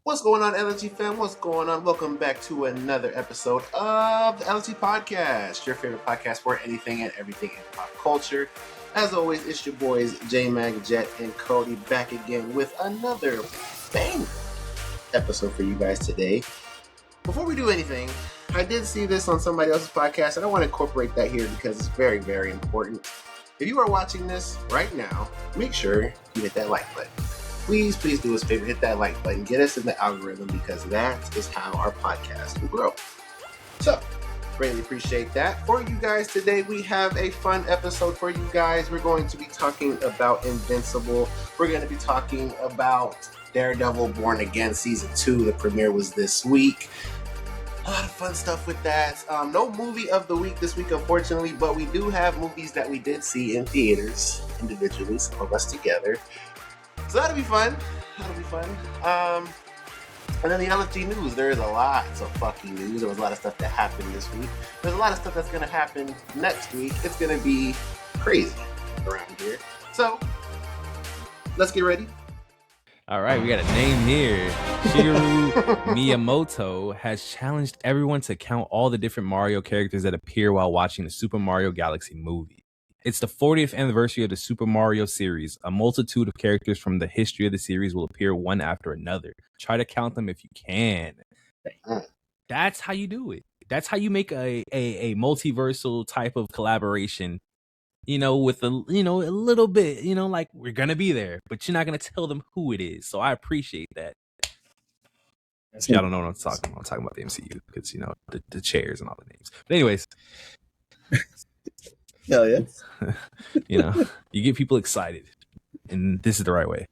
What's going on, LG fam? What's going on? Welcome back to another episode of the LG Podcast, your favorite podcast for anything and everything in pop culture. As always, it's your boys, J-Mag, Jet, and Cody back again with another banger episode for you guys today. Before we do anything, I did see this on somebody else's podcast, and I want to incorporate that here because it's very, very important. If you are watching this right now, make sure you hit that like button. Please do us a favor, hit that like button, get us in the algorithm, because that is how our podcast will grow. So, greatly appreciate that. For you guys today, we have a fun episode for you guys. We're going to be talking about Invincible. We're going to be talking about Daredevil Born Again Season 2. The premiere was this week. A lot of fun stuff with that. No movie of the week this week, unfortunately, but we do have movies that we did see in theaters individually, some of us together. So that'll be fun. And then the LFG news. There is a lot of fucking news. There was a lot of stuff that happened this week. There's a lot of stuff that's going to happen next week. It's going to be crazy around here. So, let's get ready. All right, we got a name here. Shigeru Miyamoto has challenged everyone to count all the different Mario characters that appear while watching the Super Mario Galaxy movie. It's the 40th anniversary of the Super Mario series. A multitude of characters from the history of the series will appear one after another. Try to count them if you can. That's how you do it. That's how you make a multiversal type of collaboration. With a little bit, like we're gonna be there, but you're not gonna tell them who it is. So I appreciate that. Y'all don't know what I'm talking about. I'm talking about the MCU because the chairs and all the names. But anyways. Hell yeah. You get people excited, and this is the right way.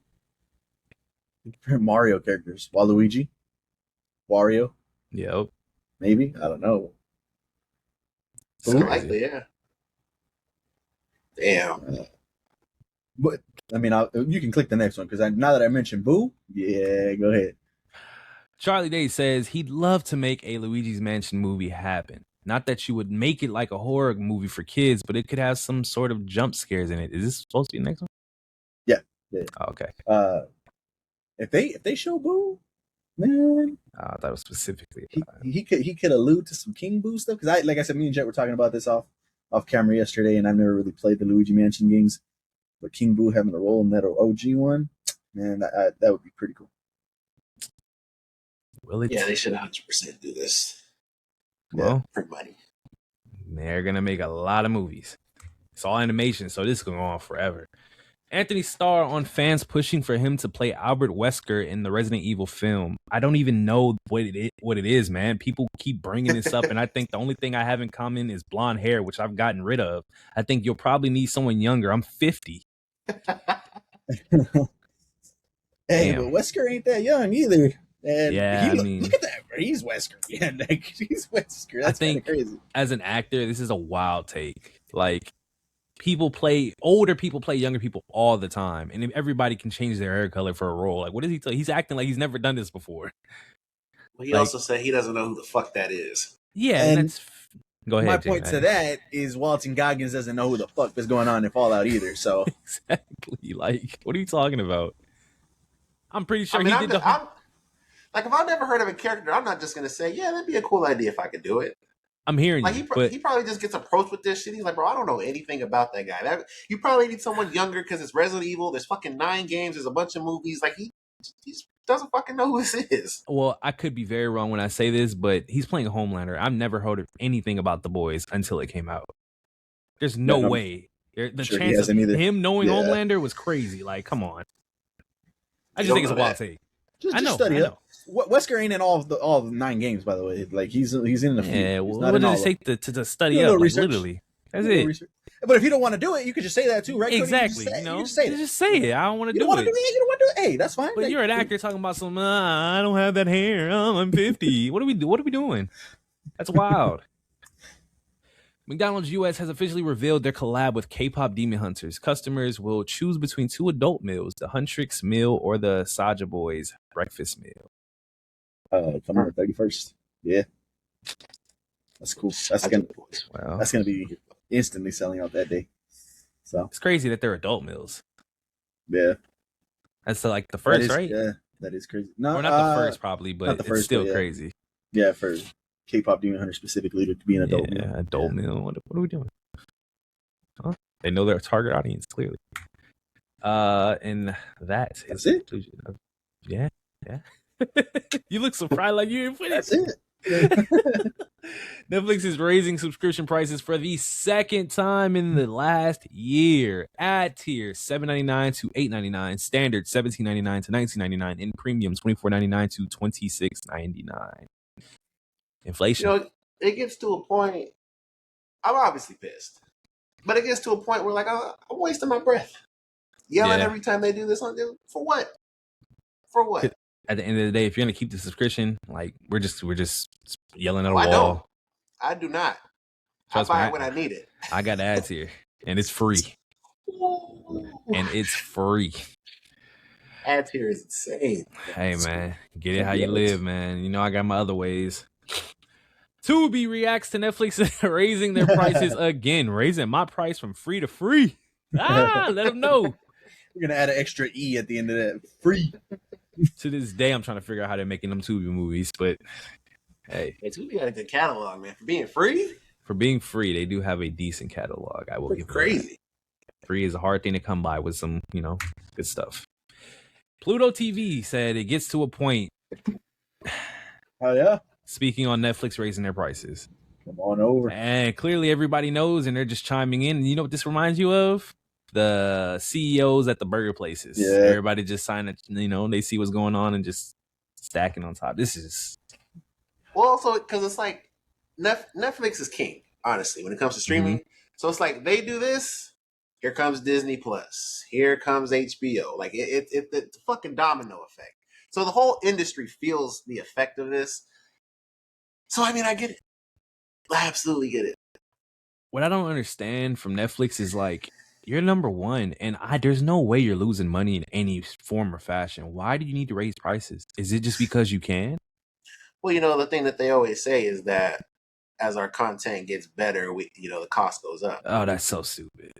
Mario characters. Waluigi? Wario? Yep. Maybe? I don't know. It's likely, yeah. Damn. But, I mean, you can click the next one, because now that I mentioned Boo, yeah, go ahead. Charlie Day says he'd love to make a Luigi's Mansion movie happen. Not that you would make it like a horror movie for kids, but it could have some sort of jump scares in it. Is this supposed to be the next one? Yeah. Oh, okay. If they show Boo, man, I thought it was specifically. He could allude to some King Boo stuff, because like I said, me and Jet were talking about this off camera yesterday, and I've never really played the Luigi Mansion games, but King Boo having a role in that OG one, man, that would be pretty cool. Will it? Yeah, they should 100% do this. Well, for money. They're gonna make a lot of movies. It's all animation, so this is gonna go on forever. Anthony Starr on fans pushing for him to play Albert Wesker in the Resident Evil film. I don't even know what it is, man. People keep bringing this up, and I think the only thing I have in common is blonde hair, which I've gotten rid of. I think you'll probably need someone younger. I'm 50. Hey, but Wesker ain't that young either. And yeah, look at that. He's Wesker. Yeah, he's Wesker. That's kind of crazy. As an actor, this is a wild take. Like, older people play younger people all the time, and everybody can change their hair color for a role. Like, what is he? He's acting like he's never done this before. Well, he also said he doesn't know who the fuck that is. Yeah, and go ahead. My point to that is Walton Goggins doesn't know who the fuck is going on in Fallout either. So exactly. Like, what are you talking about? I'm pretty sure he did Like, if I've never heard of a character, I'm not just going to say, yeah, that'd be a cool idea if I could do it. I'm hearing like, you. He probably just gets approached with this shit. He's like, bro, I don't know anything about that guy. You probably need someone younger because it's Resident Evil. There's fucking 9 games. There's a bunch of movies. Like, he doesn't fucking know who this is. Well, I could be very wrong when I say this, but he's playing Homelander. I've never heard of anything about The Boys until it came out. There's no way. The chance of him knowing Homelander was crazy. Like, come on. I just think it's a wild take. Just study up. Wesker ain't in all the 9 games, by the way. Like, he's in a few. Yeah, well, what does it take to study up? Like, literally, that's it. Research. But if you don't want to do it, you could just say that too, right? Exactly. You just say it. I don't want to do it. You don't want to do it. Hey, that's fine. But you're an actor talking about some. I don't have that hair. I'm 50. What are we doing? That's wild. McDonald's US has officially revealed their collab with K-pop Demon Hunters. Customers will choose between 2 adult meals, the Huntrix meal or the Saja Boys breakfast meal. Come on, 31st. Yeah. That's cool. That's gonna be instantly selling out that day. So it's crazy that they're adult meals. Yeah. That's like the first, right? Yeah. That is crazy. No, Or not the first, probably, not but the it's first, still but yeah. crazy. Yeah, for K-pop Demon Hunter specifically to be an adult Yeah, meal. adult meal. What are we doing? Huh? They know their target audience clearly. And that is That's it. Conclusion of, yeah. You look surprised like you didn't put That's it. it. Netflix is raising subscription prices for the second time in the last year. Ad tier $7.99 to $8.99, standard $17.99 to $19.99, and premium $24.99 to $26.99. Inflation. You know, it gets to a point. I'm obviously pissed, but it gets to a point where like I'm wasting my breath, yelling every time they do this on them. For what? For what? At the end of the day, if you're gonna keep the subscription, like we're just yelling at a I wall. don't. I do not. Trust I buy me, it when I need it. I got ads here, and it's free. And it's free. Ads here is insane. Hey man, get it how you live, man. You know I got my other ways. Tubi reacts to Netflix raising their prices again, raising my price from free to free. Let them know. We're gonna add an extra E at the end of that. Free. To this day, I'm trying to figure out how they're making them Tubi movies, but hey, Tubi got a good catalog, man. For being free, for being free, they do have a decent catalog. I will give crazy. Free is a hard thing to come by with some, good stuff. Pluto TV said it gets to a point. Oh yeah. Speaking on Netflix raising their prices. Come on over. And clearly everybody knows, and they're just chiming in. And you know what this reminds you of? The CEOs at the burger places. Yeah. Everybody just sign it, they see what's going on and just stacking on top. This is... Well, also, because it's like Netflix is king, honestly, when it comes to streaming. Mm-hmm. So it's like they do this, here comes Disney Plus, here comes HBO. Like it's a fucking domino effect. So the whole industry feels the effect of this. So I mean, I get it. I absolutely get it. What I don't understand from Netflix is like, you're number one, and there's no way you're losing money in any form or fashion. Why do you need to raise prices? Is it just because you can? Well, the thing that they always say is that as our content gets better, the cost goes up. Oh, that's so stupid.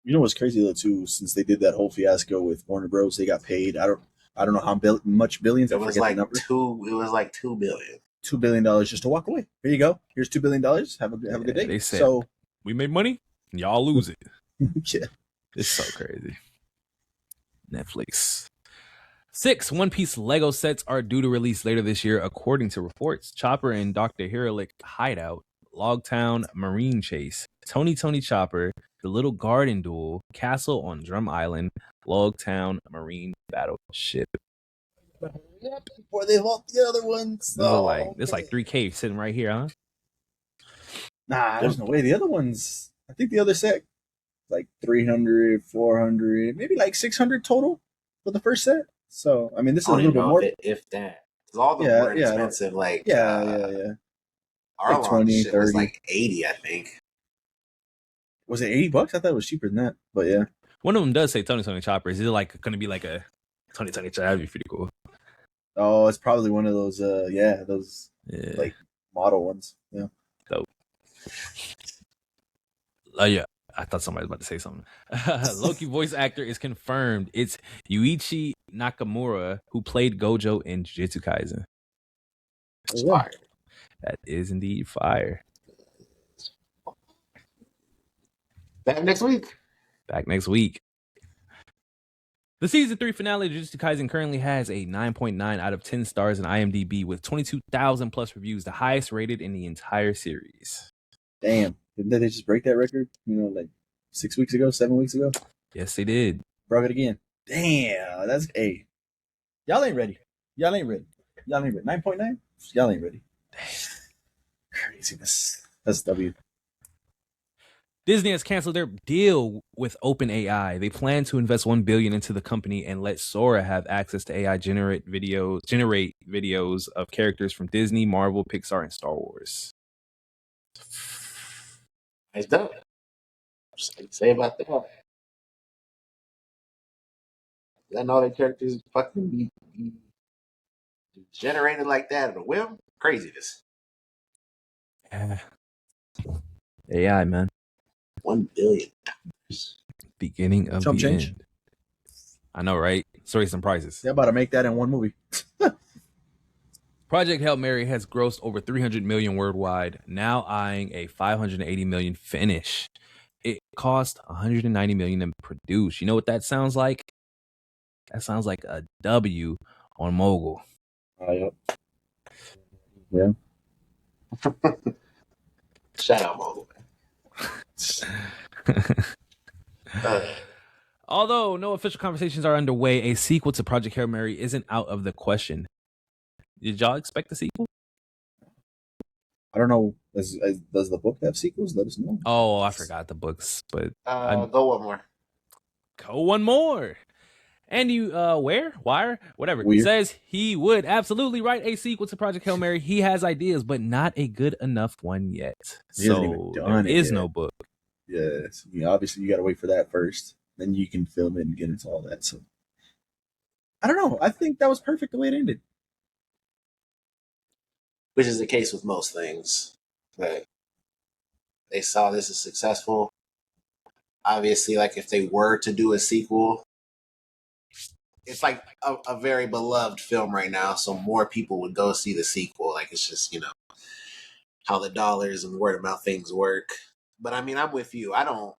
You know what's crazy though too? Since they did that whole fiasco with Warner Bros, they got paid. I don't know how much billions. It was like the number. It was like $2 billion. $2 billion just to walk away. Here you go. Here's $2 billion. Have a good day. They said, so we made money, and y'all lose it. Yeah, it's so crazy. Netflix. 6 One Piece Lego sets are due to release later this year, according to reports. Chopper and Dr. Hiralik Hideout, Logtown Marine Chase, Tony Chopper, The Little Garden Duel, Castle on Drum Island, Logtown Marine Battleship. Before they vault the other ones. There's like 3K sitting right here, huh? Nah, there's no way. The other ones, I think the other set, like 300, 400, maybe like 600 total for the first set. So, I mean, this is a little bit more. If that. Because all the more expensive, like... Yeah. Our like 20, shit 30. was like 80, I think. Was it $80? I thought it was cheaper than that, but yeah. One of them does say Tony Chopper. Is it like going to be like a Tony Chopper? That'd be pretty cool. Oh, it's probably one of those, like model ones. Yeah. Dope. Yeah. I thought somebody was about to say something. Loki voice actor is confirmed. It's Yuichi Nakamura, who played Gojo in Jujutsu Kaisen. That's fire. That is indeed fire. Back next week. The season 3 finale of Jujutsu Kaisen currently has a 9.9 out of 10 stars in IMDb with 22,000 plus reviews, the highest rated in the entire series. Damn. Didn't they just break that record, like 6 weeks ago, 7 weeks ago? Yes, they did. Broke it again. Damn. That's A. Y'all ain't ready. 9.9? Y'all ain't ready. Craziness. That's W. Disney has canceled their deal with OpenAI. They plan to invest $1 billion into the company and let Sora have access to AI generate videos of characters from Disney, Marvel, Pixar, and Star Wars. Nice done. Just like to say about that. I know that characters fucking be generated like that at a whim. Craziness. Yeah. AI, man. $1 billion. Beginning of Chump the change. end. I know, right? Let's raise some prices. They're about to make that in one movie. Project Hail Mary has grossed over 300 million worldwide, now eyeing a 580 million finish. It cost 190 million to produce. You know what that sounds like? That sounds like a W on Mogul. Yep. Yeah. Shout out, Mogul. Although no official conversations are underway, a sequel to Project Hail Mary isn't out of the question. Did y'all expect a sequel? I don't know. Does the book have sequels? Let us know. Oh, I forgot the books, but go one more. Go one more. And you, whatever, Weird. says he would absolutely write a sequel to Project Hail Mary. He has ideas, but not a good enough one yet. So there is no book. Yes. Yeah, obviously, you got to wait for that first. Then you can film it and get into all that. So I don't know. I think that was perfect the way it ended. Which is the case with most things. Like, they saw this as successful. Obviously, like if they were to do a sequel, it's like a very beloved film right now, so more people would go see the sequel. Like it's just, how the dollars and word of mouth things work. But I mean, I'm with you. I don't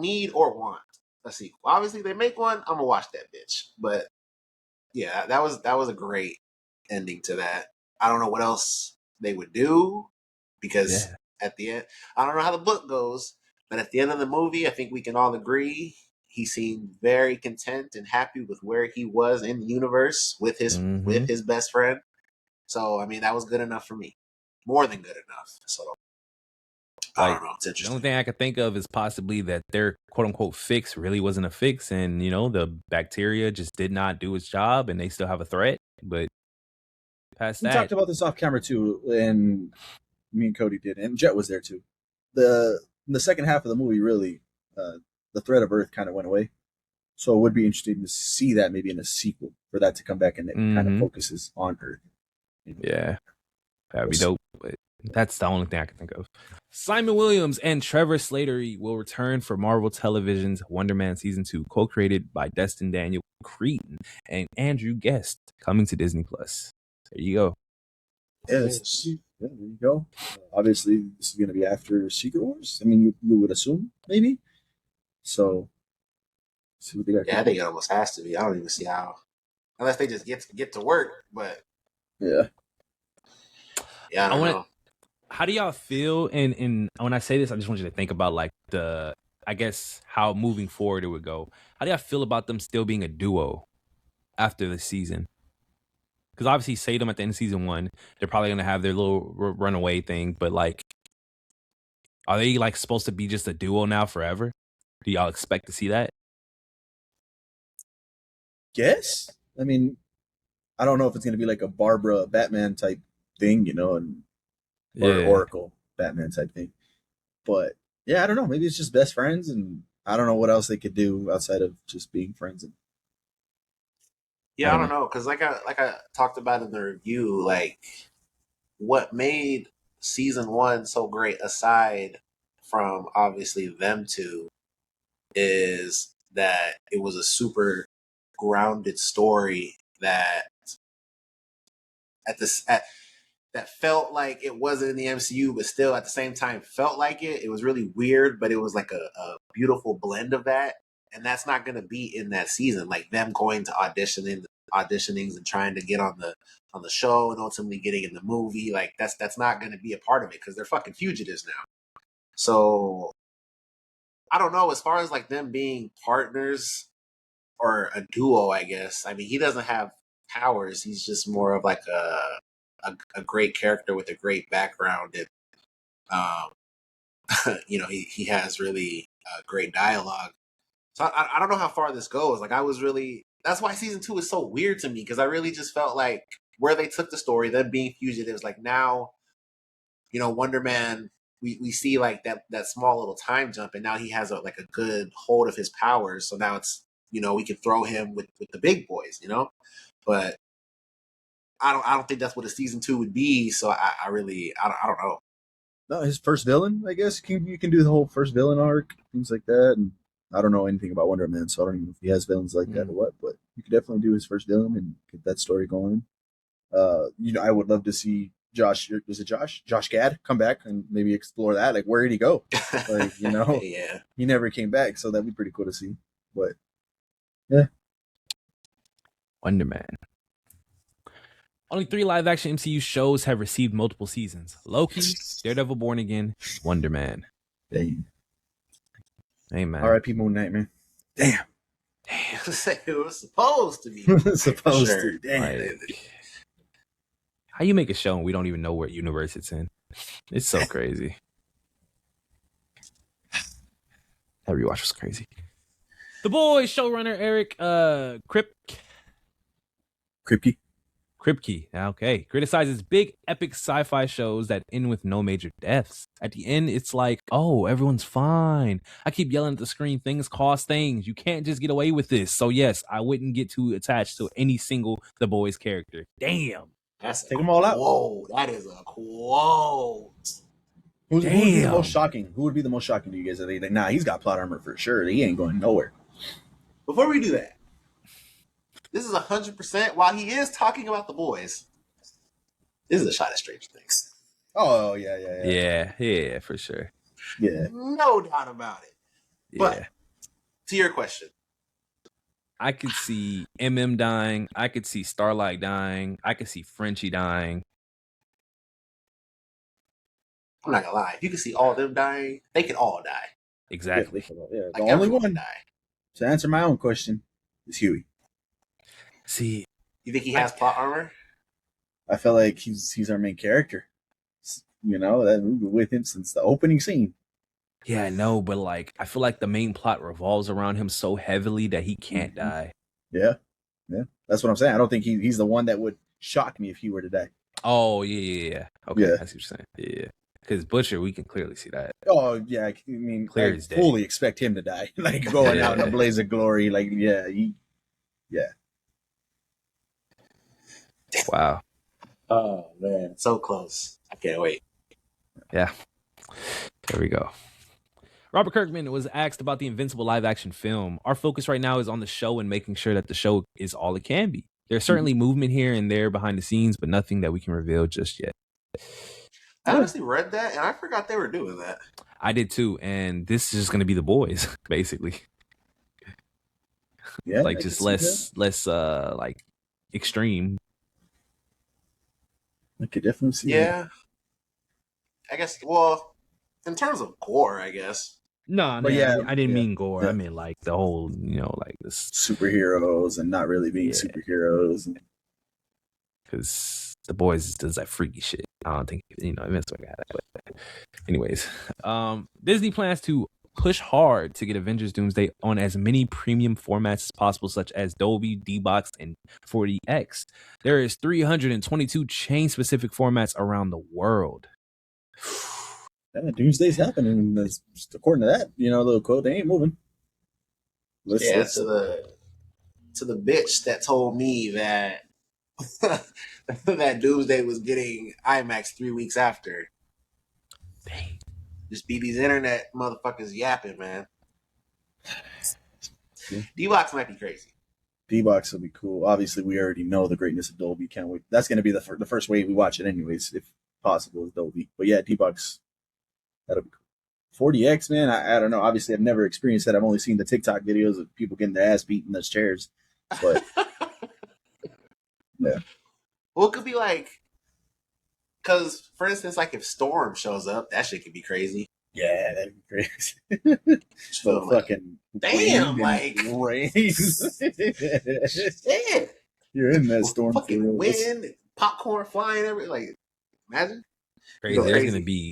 need or want a sequel. Obviously, they make one, I'm gonna watch that bitch. But yeah, that was a great ending to that. I don't know what else they would do because at the end, I don't know how the book goes, but at the end of the movie, I think we can all agree he seemed very content and happy with where he was in the universe with his best friend. So I mean, that was good enough for me, more than good enough. So I don't know. It's interesting. The only thing I could think of is possibly that their quote unquote fix really wasn't a fix, and the bacteria just did not do its job, and they still have a threat. But past that, we talked about this off camera too, and me and Cody did, and Jet was there too. In the second half of the movie, really, the threat of Earth kind of went away. So it would be interesting to see that maybe in a sequel for that to come back and it kind of focuses on Earth. Yeah, that'd be dope. But that's the only thing I can think of. Simon Williams and Trevor Slattery will return for Marvel Television's Wonder Man Season 2, co-created by Destin Daniel Cretton and Andrew Guest, coming to Disney+. There you go. Yeah, there you go. Obviously, this is going to be after Secret Wars. I mean, you would assume, maybe. So, see what they got. Yeah, I think it almost has to be. I don't even see how, unless they just get to work. But yeah, I don't know. How do y'all feel? And when I say this, I just want you to think about like I guess how moving forward it would go. How do y'all feel about them still being a duo after the season? Because obviously, Sadie at the end of season 1, they're probably gonna have their little runaway thing. But like, are they like supposed to be just a duo now forever? Do y'all expect to see that? Guess. I mean, I don't know if it's going to be like a Barbara Batman type thing, or Oracle Batman type thing. But yeah, I don't know. Maybe it's just best friends, and I don't know what else they could do outside of just being friends. Yeah, I don't know, because like I talked about in the review, like what made season 1 so great, aside from obviously them two, is that it was a super grounded story that that felt like it wasn't in the MCU, but still at the same time felt like it. It was really weird, but it was like a beautiful blend of that. And that's not going to be in that season. Like them going to auditionings and trying to get on the show and ultimately getting in the movie. Like that's not going to be a part of it because they're fucking fugitives now. So I don't know. As far as like them being partners or a duo, I guess. I mean, he doesn't have powers. He's just more of like a great character with a great background, and he has really great dialogue. So I don't know how far this goes. Like that's why season 2 is so weird to me, because I really just felt like where they took the story, them being fugitives, like now, Wonder Man, we see like that small little time jump, and now he has a good hold of his powers. So now it's, we can throw him with the big boys, but I don't think that's what a season 2 would be. So I don't know. No, his first villain, I guess. You can do the whole first villain arc, things like that. And I don't know anything about Wonder Man, so I don't even know if he has villains like that or what. But you could definitely do his first villain and get that story going. I would love to see Josh. Was it Josh? Josh Gad come back and maybe explore that. Like, where did he go? Like, Yeah. he never came back, so that'd be pretty cool to see. But yeah, Wonder Man. Only 3 live-action MCU shows have received multiple seasons: Loki, Daredevil, Born Again, Wonder Man. dang. Hey man. R.I.P. Moon Knight, man. Damn. It was supposed to be. Supposed Sure. to. Damn. Like, how you make a show and we don't even know what universe it's in? It's so crazy. That rewatch was crazy. The Boys showrunner Eric Kripke, okay, criticizes big epic sci-fi shows that end with no major deaths. At the end, it's like, oh, everyone's fine. I keep yelling at the screen, things cost things. You can't just get away with this. So yes, I wouldn't get too attached to any single The Boys character. Damn. Take them all out. Whoa, that is a quote. Who would be the most shocking? Who would be the most shocking to you guys? Are they like, nah, he's got plot armor for sure. He ain't going nowhere. Before we do that, this is 100%. While he is talking about The Boys, this is a shot at Stranger Things. Oh yeah. Yeah, for sure. Yeah, no doubt about it. Yeah. But to your question, I could see MM dying. I could see Starlight dying. I could see Frenchie dying. I'm not gonna lie. If you could see all of them dying, they could all die. Exactly. Yeah, the Like, only everyone one die. to answer my own question is Huey. See, You think he has plot armor? I feel like he's our main character. That we've been with him since the opening scene. yeah, I know, but like, I feel like the main plot revolves around him so heavily that he can't die. Yeah, that's what I'm saying. I don't think he's the one that would shock me if he were to die. Oh, yeah. Okay, Yeah. I see what you're saying. Yeah. Because Butcher, we can clearly see that. Oh yeah, I mean, Clear I as day. fully expect him to die, like going out in a blaze of glory. Like, yeah. Wow. Oh man, so close. I can't wait. Yeah. There we go. Robert Kirkman was asked about the Invincible live-action film. Our focus right now is on the show and making sure that the show is all it can be. There's certainly movement here and there behind the scenes, but nothing that we can reveal just yet. I honestly read that, and I forgot they were doing that. I did too, and this is just going to be The Boys, basically. Yeah, like just less like extreme. I could definitely see. Yeah. I guess. Well, in terms of gore, I guess. No, But yeah, I didn't yeah. mean gore. Yeah. I mean like the whole, like this, Superheroes and not really being superheroes. because The Boys does that freaky shit. I don't think Invincible got that. But anyways, Disney plans to push hard to get Avengers Doomsday on as many premium formats as possible, such as Dolby, D-Box, and 4DX. There is 322 chain-specific formats around the world. Yeah, Doomsday's happening. And according to that, little quote, they ain't moving. To the bitch that told me that that Doomsday was getting IMAX 3 weeks after. Dang. Just BB's internet motherfuckers yapping, man. Yeah. D-Box might be crazy. D-Box will be cool. Obviously, we already know the greatness of Dolby. Can't wait. That's going to be the first way we watch it anyways, if possible, is Dolby. But yeah, D-Box, that'll be cool. 40X, man, I don't know. Obviously, I've never experienced that. I've only seen the TikTok videos of people getting their ass beat in those chairs. But yeah. Well, it could be like, because, for instance, like if Storm shows up, that shit could be crazy. Yeah, that'd be crazy. So fucking damn, like rain. shit. You're in that storm. Fucking wind, popcorn flying everywhere. Like, imagine. Crazy.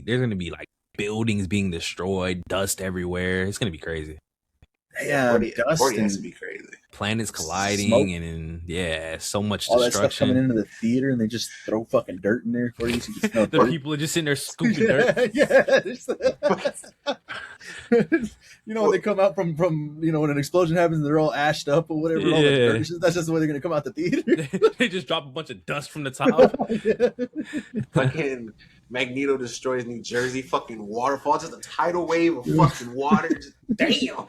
There's gonna be like buildings being destroyed, dust everywhere. It's gonna be crazy. Yeah, 40 dust 40 has and to be crazy. planets colliding, Smoke. and so much all that stuff coming destruction. into the theater, and they just throw fucking dirt in there for you, so you can smell The dirt. people are just sitting there scooping dirt. Yeah. When they come out from when an explosion happens, and they're all ashed up or whatever. All the dirt, that's just the way they're gonna come out the theater. They just drop a bunch of dust from the top. Fucking Magneto destroys New Jersey. Fucking waterfall, just a tidal wave of fucking water. Just, damn.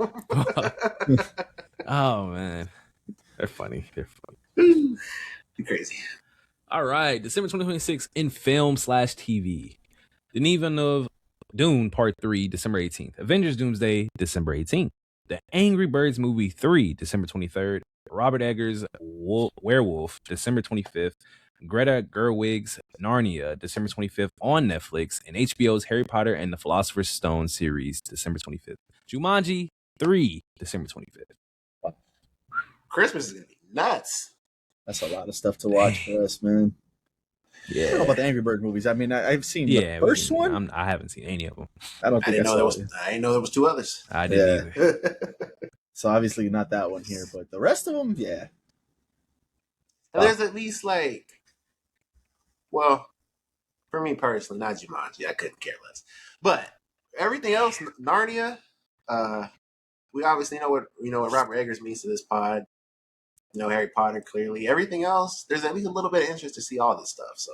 Oh man, they're funny. You're crazy. All right, December 2026 in film/TV. Denis Villeneuve, Dune Part 3, December 18th. Avengers Doomsday, December 18th. The Angry Birds Movie 3, December 23rd. Robert Eggers' Werewolf, December 25th. Greta Gerwig's Narnia, December 25th on Netflix. And HBO's Harry Potter and the Philosopher's Stone series, December 25th. Jumanji 3, December 25th. Christmas is going to be nuts. That's a lot of stuff to watch for us, man. Yeah. I don't know about the Angry Bird movies. I mean, I've seen the first one. I haven't seen any of them. I didn't know there was two others. I didn't either. So obviously not that one here, but the rest of them, yeah. And there's at least for me personally, not Jumanji. I couldn't care less. But everything else, Narnia, we obviously know what Robert Eggers means to this pod. Harry Potter, clearly. Everything else, there's at least a little bit of interest to see all this stuff. So,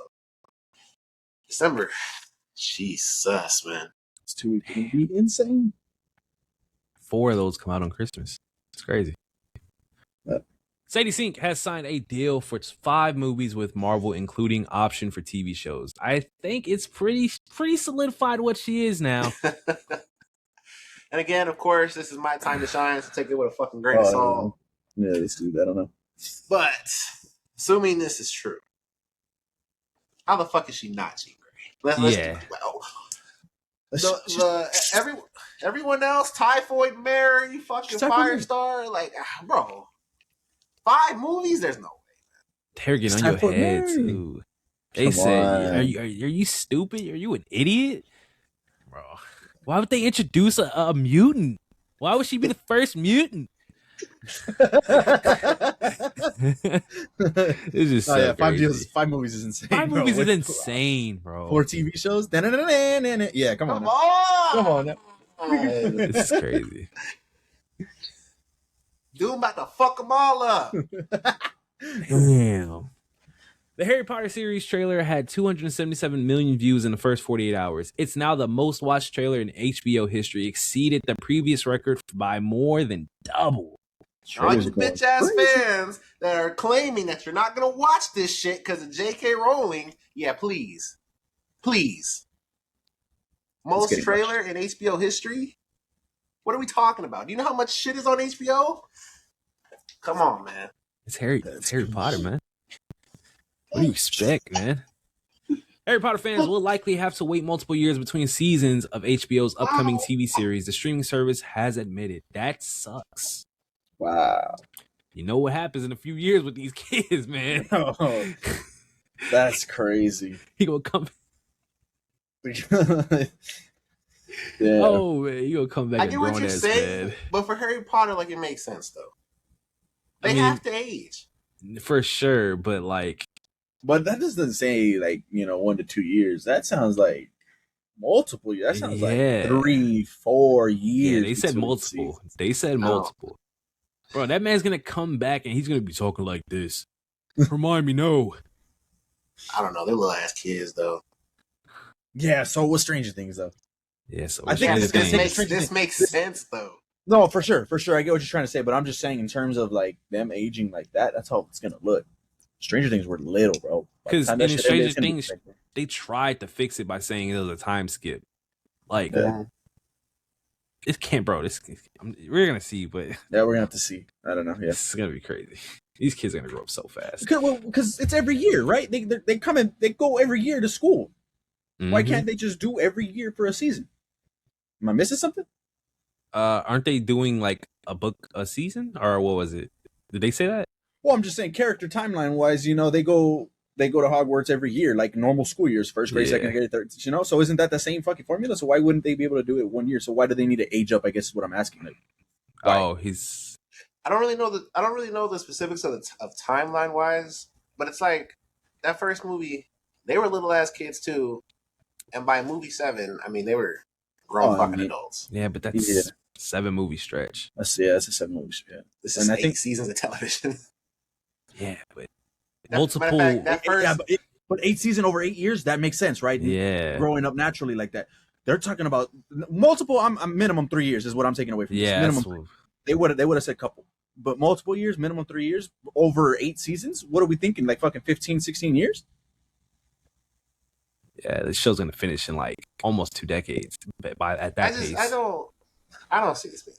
December. Jesus, man. It's 2 weeks. It'd be insane. 4 of those come out on Christmas. It's crazy. Yep. Sadie Sink has signed a deal for 5 movies with Marvel, including option for TV shows. I think it's pretty solidified what she is now. And again, of course, this is my time to shine, so take it with a fucking grain of salt. Yeah, this dude, I don't know. But assuming this is true, how the fuck is she not Jean Grey? Everyone else, Typhoid Mary, fucking Firestar, bro, 5 movies? There's no way. They're getting on your head too. They said, "Are you stupid? Are you an idiot, bro? Why would they introduce a mutant? Why would she be the first mutant?" It's just so crazy. 5 movies is insane. 5 movies is insane, bro. 4 TV shows. Yeah, come on. Come on. It's crazy. Dude, I'm about to fuck them all up. Damn. The Harry Potter series trailer had 277 million views in the first 48 hours. It's now the most watched trailer in HBO history, exceeded the previous record by more than double. All you bitch ass fans that are claiming that you're not gonna watch this shit because of J.K. Rowling, yeah, please. Most trailer in HBO history? What are we talking about? Do you know how much shit is on HBO? Come on, man. It's Harry Potter, man. What do you expect, man? Harry Potter fans will likely have to wait multiple years between seasons of HBO's upcoming TV series. The streaming service has admitted that sucks. Wow. You know what happens in a few years with these kids, man. Oh, that's crazy. He gonna come. Yeah. Oh man, you gonna come back. I get what you're saying, but for Harry Potter, it makes sense though. They have to age for sure, but that doesn't say 1 to 2 years. That sounds like multiple years. That sounds like 3, 4 years. Yeah, they said multiple. They said multiple. Bro, that man's gonna come back and he's gonna be talking like this. Remind me, no. I don't know. They're little ass kids though. Yeah. So with Stranger Things though. Yeah. So I think this makes sense though. No, for sure. I get what you're trying to say, but I'm just saying in terms of them aging like that, that's how it's gonna look. Stranger Things were little, bro. Because in Stranger Things, they tried to fix it by saying it was a time skip. It can't, bro. We're gonna see, but yeah, we're gonna have to see. I don't know. Yeah, it's gonna be crazy. These kids are gonna grow up so fast. Because it's every year, right? They come in, they go every year to school. Mm-hmm. Why can't they just do every year for a season? Am I missing something? Aren't they doing a book a season, or what was it? Did they say that? Well, I'm just saying, character timeline wise, they go to Hogwarts every year, like normal school years, first grade, second grade, third. So isn't that the same fucking formula? So why wouldn't they be able to do it 1 year? So why do they need to age up? I guess is what I'm asking. Oh, he's I don't really know the specifics of timeline wise, but it's like that first movie. They were little ass kids too, and by movie 7, I mean they were grown fucking adults. Yeah, but that's 7-movie stretch. That's a 7-movie stretch. This is 8 seasons of television. Yeah, but multiple. But 8 seasons over 8 years, that makes sense, right? Yeah, growing up naturally like that. They're talking about multiple. I'm minimum 3 years is what I'm taking away from this. Minimum. They would have said couple, but multiple years, minimum 3 years over 8 seasons. What are we thinking? Like fucking 15, 16 years? Yeah, the show's gonna finish in like almost 2 decades. But at that pace, I don't see this being.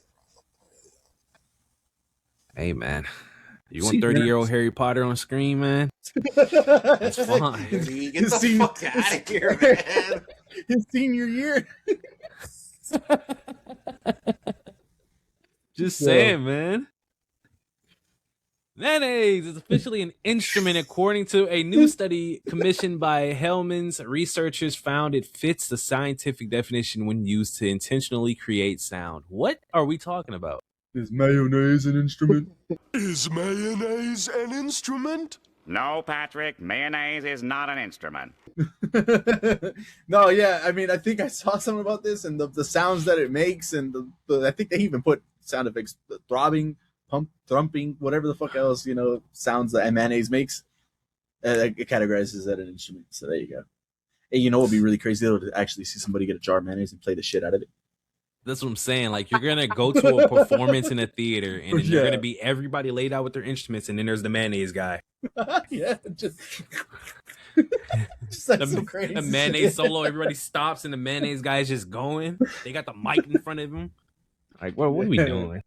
Hey man, you want 30-year-old Harry Potter on screen, man? That's fine. Get the fuck out of here, man. His senior year. Just saying, man. Mayonnaise is officially an instrument according to a new study commissioned by Hellman's. Researchers found it fits the scientific definition when used to intentionally create sound. What are we talking about? Is mayonnaise an instrument? Is mayonnaise an instrument? No, Patrick, mayonnaise is not an instrument. No, yeah, I mean, I think I saw something about this and the sounds that it makes, and I think they even put sound effects, the throbbing, thumping, whatever the fuck else, sounds that mayonnaise makes. It categorizes that an instrument, so there you go. Hey, it would be really crazy though to actually see somebody get a jar of mayonnaise and play the shit out of it. That's what I'm saying. Like, you're going to go to a performance in a theater, and then you're going to be everybody laid out with their instruments, and then there's the mayonnaise guy. Yeah, just like some crazy. The mayonnaise solo, everybody stops, and the mayonnaise guy is just going. They got the mic in front of him. Like, what are we doing?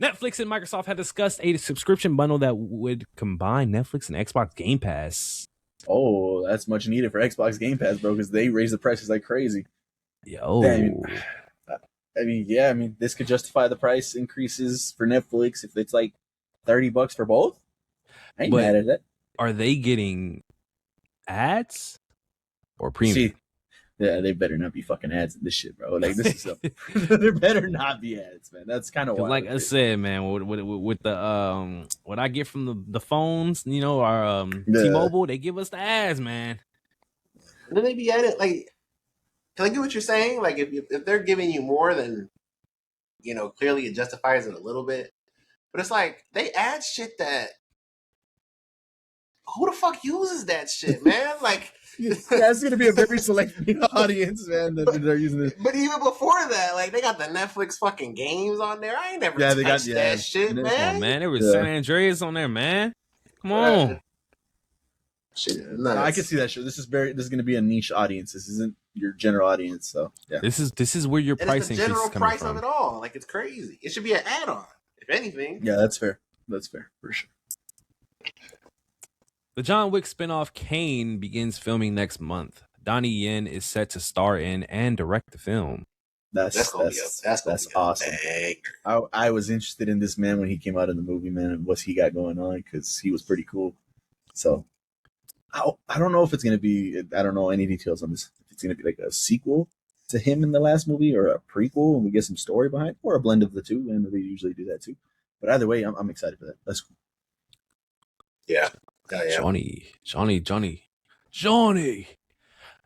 Netflix and Microsoft have discussed a subscription bundle that would combine Netflix and Xbox Game Pass. Oh, that's much needed for Xbox Game Pass, bro, because they raise the prices like crazy. Yo. I mean, this could justify the price increases for Netflix if it's like $30 for both. I ain't mad at that. Are they getting ads or premium? See, yeah, they better not be fucking ads in this shit, bro. Like, this is there better not be ads, man. That's kind of like I said, man. With the what I get from the phones, our T-Mobile, they give us the ads, man. And then they be at it like. Can I get what you're saying? Like, if they're giving you more than, clearly it justifies it a little bit. But it's like, they add shit that, who the fuck uses that shit, man? Like, that's going to be a very select audience, man, that they're using this. But even before that, like, they got the Netflix fucking games on there. I ain't never touched that shit, man. Oh, man, there was San Andreas on there, man. Come on. Shit, no, I can see that shit. This is going to be a niche audience. This isn't your general audience, so yeah. This is where your pricing is coming from. It's the general price of it all. Like, it's crazy. It should be an add-on, if anything. Yeah, that's fair. That's fair for sure. The John Wick spinoff Kane begins filming next month. Donnie Yen is set to star in and direct the film. That's awesome. I was interested in this man when he came out in the movie, man, and what he got going on, because he was pretty cool. So I don't know if it's going to be, I don't know any details on this. If it's going to be like a sequel to him in the last movie or a prequel and we get some story behind, or a blend of the two. And they usually do that too. But either way, I'm excited for that. That's cool. Yeah. Johnny.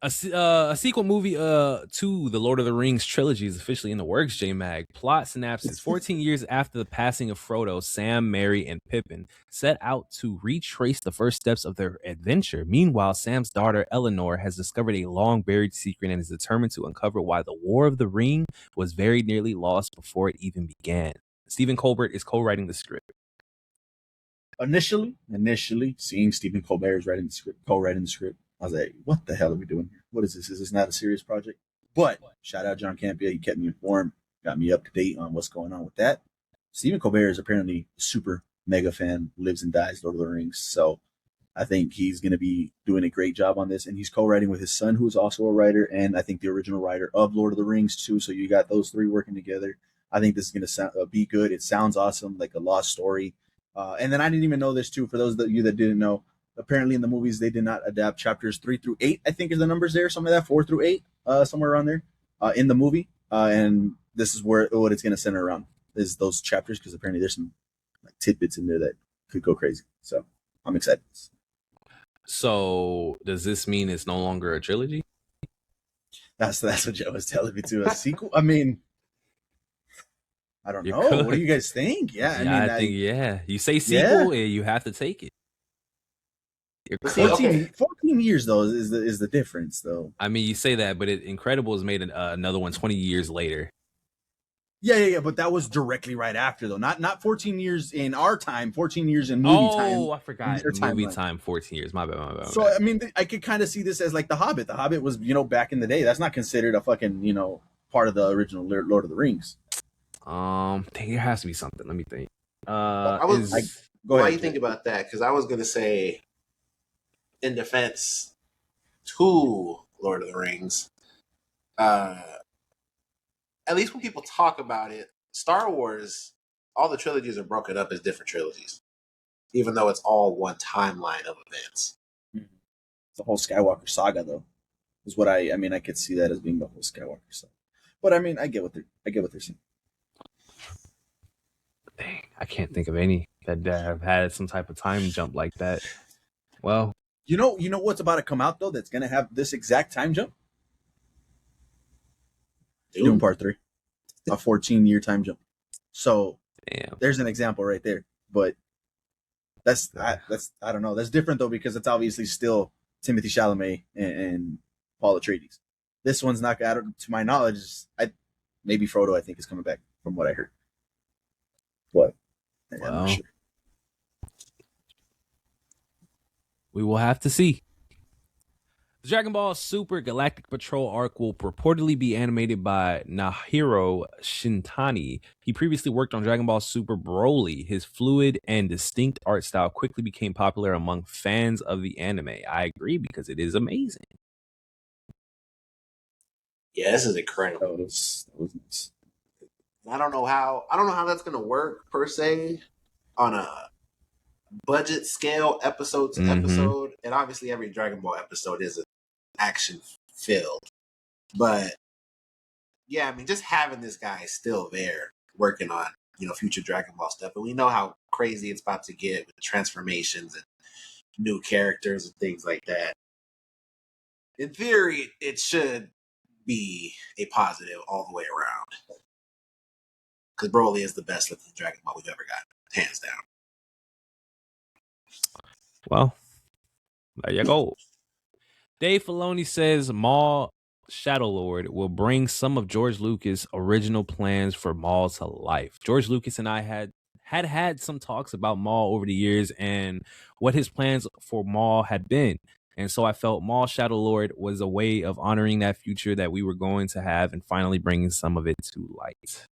A sequel movie to the Lord of the Rings trilogy is officially in the works, J-Mag. Plot synopsis. 14 years after the passing of Frodo, Sam, Merry, and Pippin set out to retrace the first steps of their adventure. Meanwhile, Sam's daughter, Eleanor, has discovered a long-buried secret and is determined to uncover why the War of the Ring was very nearly lost before it even began. Stephen Colbert is co-writing the script. Initially, seeing Stephen Colbert is co-writing the script, I was like, what the hell are we doing here? What is this? Is this not a serious project? But shout out John Campea. He kept me informed, got me up to date on what's going on with that. Stephen Colbert is apparently a super mega fan, lives and dies Lord of the Rings. So I think he's going to be doing a great job on this. And he's co-writing with his son, who is also a writer, and I think the original writer of Lord of the Rings too. So you got those three working together. I think this is going to be good. It sounds awesome, like a lost story. And then I didn't even know this too. For those of you that didn't know, apparently in the movies they did not adapt chapters 3 through 8. I think is the numbers there, something like that, 4 through 8, somewhere around there, in the movie. And this is what it's going to center around is those chapters, because apparently there's some like tidbits in there that could go crazy. So I'm excited. So does this mean it's no longer a trilogy? That's what Joe was telling me too. A sequel? I mean, I don't You're know. What do you cooked. guys think? Yeah, Yeah, I think you say sequel, you have to take it. You're But see, cooked. 14 years though is the difference though. I mean, you say that, but Incredibles made another one 20 years later. Yeah. But that was directly right after though. Not 14 years in our time. 14 years in movie time. Oh, I forgot. Movie time, 14 years. My bad. So I mean, I could kind of see this as like The Hobbit. The Hobbit was back in the day. That's not considered a fucking part of the original Lord of the Rings. There has to be something. Let me think. Go ahead. Why you think about that? Because I was gonna say, in defense to Lord of the Rings, at least when people talk about it, Star Wars, all the trilogies are broken up as different trilogies, even though it's all one timeline of events. The whole Skywalker saga, though, is what I mean. I could see that as being the whole Skywalker saga. But I mean, I get what they're saying. Dang, I can't think of any that have had some type of time jump like that. Well, you know what's about to come out though that's gonna have this exact time jump? Doom Part 3, a 14-year time jump. So there's an example right there. But that's I don't know. That's different though because it's obviously still Timothy Chalamet and Paul Atreides. This one's not, to my knowledge. Maybe Frodo, I think, is coming back from what I heard. What? I'm not sure. We will have to see. The Dragon Ball Super Galactic Patrol arc will purportedly be animated by Nahiro Shintani. He previously worked on Dragon Ball Super Broly. His fluid and distinct art style quickly became popular among fans of the anime. I agree because it is amazing. Yeah, this is incredible. That was nice. I don't know how that's gonna work per se on a budget scale, episode to episode, and obviously every Dragon Ball episode is action filled. But yeah, I mean, just having this guy still there working on future Dragon Ball stuff, and we know how crazy it's about to get with transformations and new characters and things like that. In theory, it should be a positive all the way around. Because Broly is the best looking Dragon Ball we've ever got, hands down. Well, there you go. Dave Filoni says Maul Shadowlord will bring some of George Lucas' original plans for Maul to life. George Lucas and I had some talks about Maul over the years and what his plans for Maul had been. And so I felt Maul Shadowlord was a way of honoring that future that we were going to have and finally bringing some of it to light.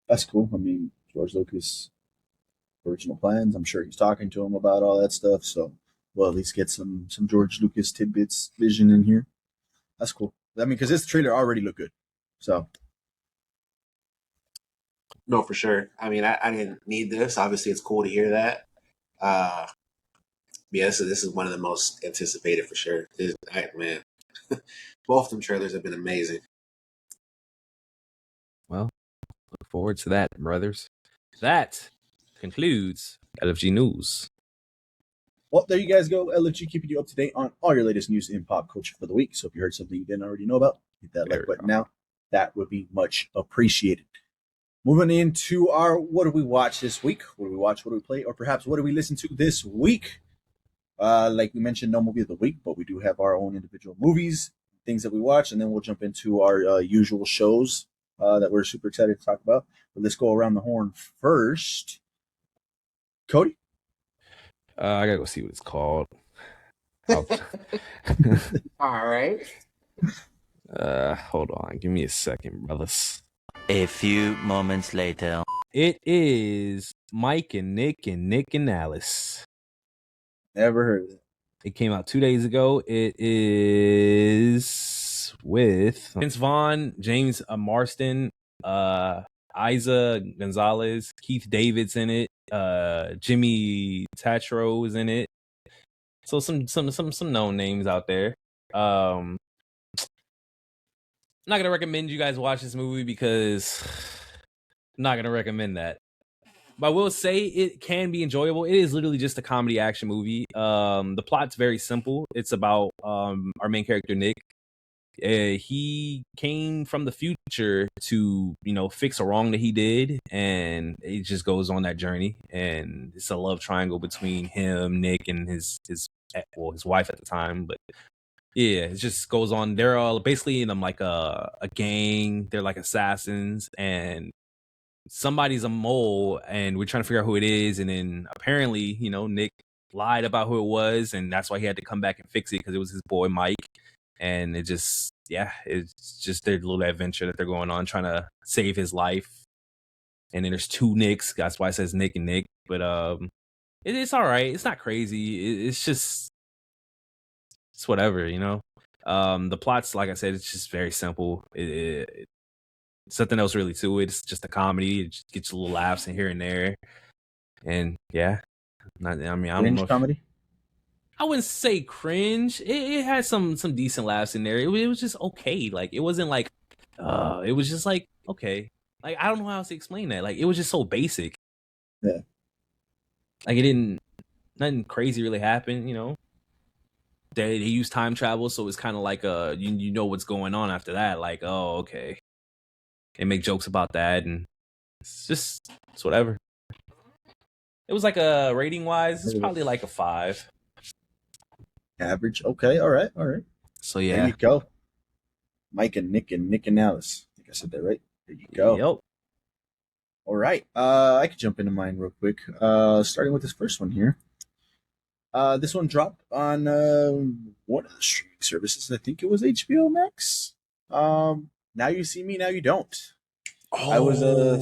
That's cool. I mean, George Lucas' original plans. I'm sure he's talking to him about all that stuff. So we'll at least get some George Lucas tidbits vision in here. That's cool. I mean, because this trailer already looked good. So. No, for sure. I mean, I didn't need this. Obviously, it's cool to hear that. Yeah, this is one of the most anticipated for sure. Man, both of them trailers have been amazing. Well, look forward to that, brothers. That concludes LFG News. Well, there you guys go. LFG keeping you up to date on all your latest news in pop culture for the week. So if you heard something you didn't already know about, hit that like button now. That would be much appreciated. Moving into our what do we watch this week? What do we watch? What do we play? Or perhaps what do we listen to this week? Like we mentioned, no movie of the week, but we do have our own individual movies, things that we watch, and then we'll jump into our usual shows that we're super excited to talk about. But let's go around the horn first. Cody? I gotta go see what it's called. All right. Hold on. Give me a second, brothers. A few moments later. It is Mike and Nick and Alice. Never heard of it. It came out 2 days ago. It is with Vince Vaughn, James Marsden, Isa Gonzalez, Keith David's in it, Jimmy Tatro is in it. So some known names out there. I'm not gonna recommend you guys watch this movie because I'm not gonna recommend that. But I will say it can be enjoyable. It is literally just a comedy action movie. The plot's very simple. It's about our main character Nick. He came from the future to fix a wrong that he did, and it just goes on that journey. And it's a love triangle between him, Nick, and his wife at the time. But yeah, it just goes on. They're all basically in like a gang. They're like assassins, and somebody's a mole, and we're trying to figure out who it is. And then apparently, Nick lied about who it was, and that's why he had to come back and fix it, because it was his boy Mike. And it's just their little adventure that they're going on, trying to save his life. And then there's two Nicks. That's why it says Nick and Nick. But it's all right. It's not crazy. It's whatever, The plot's, like I said, it's just very simple. Something else really to it. It's just a comedy. It just gets a little laughs in here and there. And yeah, I don't know. Comedy? I wouldn't say cringe. It had some decent laughs in there. It was just okay. Like, it wasn't like, it was just like, okay. Like, I don't know how else to explain that. Like, it was just so basic. Yeah. Like, nothing crazy really happened, They use time travel, so it's kind of like you know what's going on after that. Like, oh, okay. They make jokes about that, and it's whatever. It was like a rating wise, it's probably like a 5. Average. Okay. All right. So yeah, there you go. Mike and Nick and Alice. I think I said that right. There you go. Yep. All right. I could jump into mine real quick. Starting with this first one here. This one dropped on one of the streaming services. I think it was HBO Max. Now You See Me, Now You Don't. I was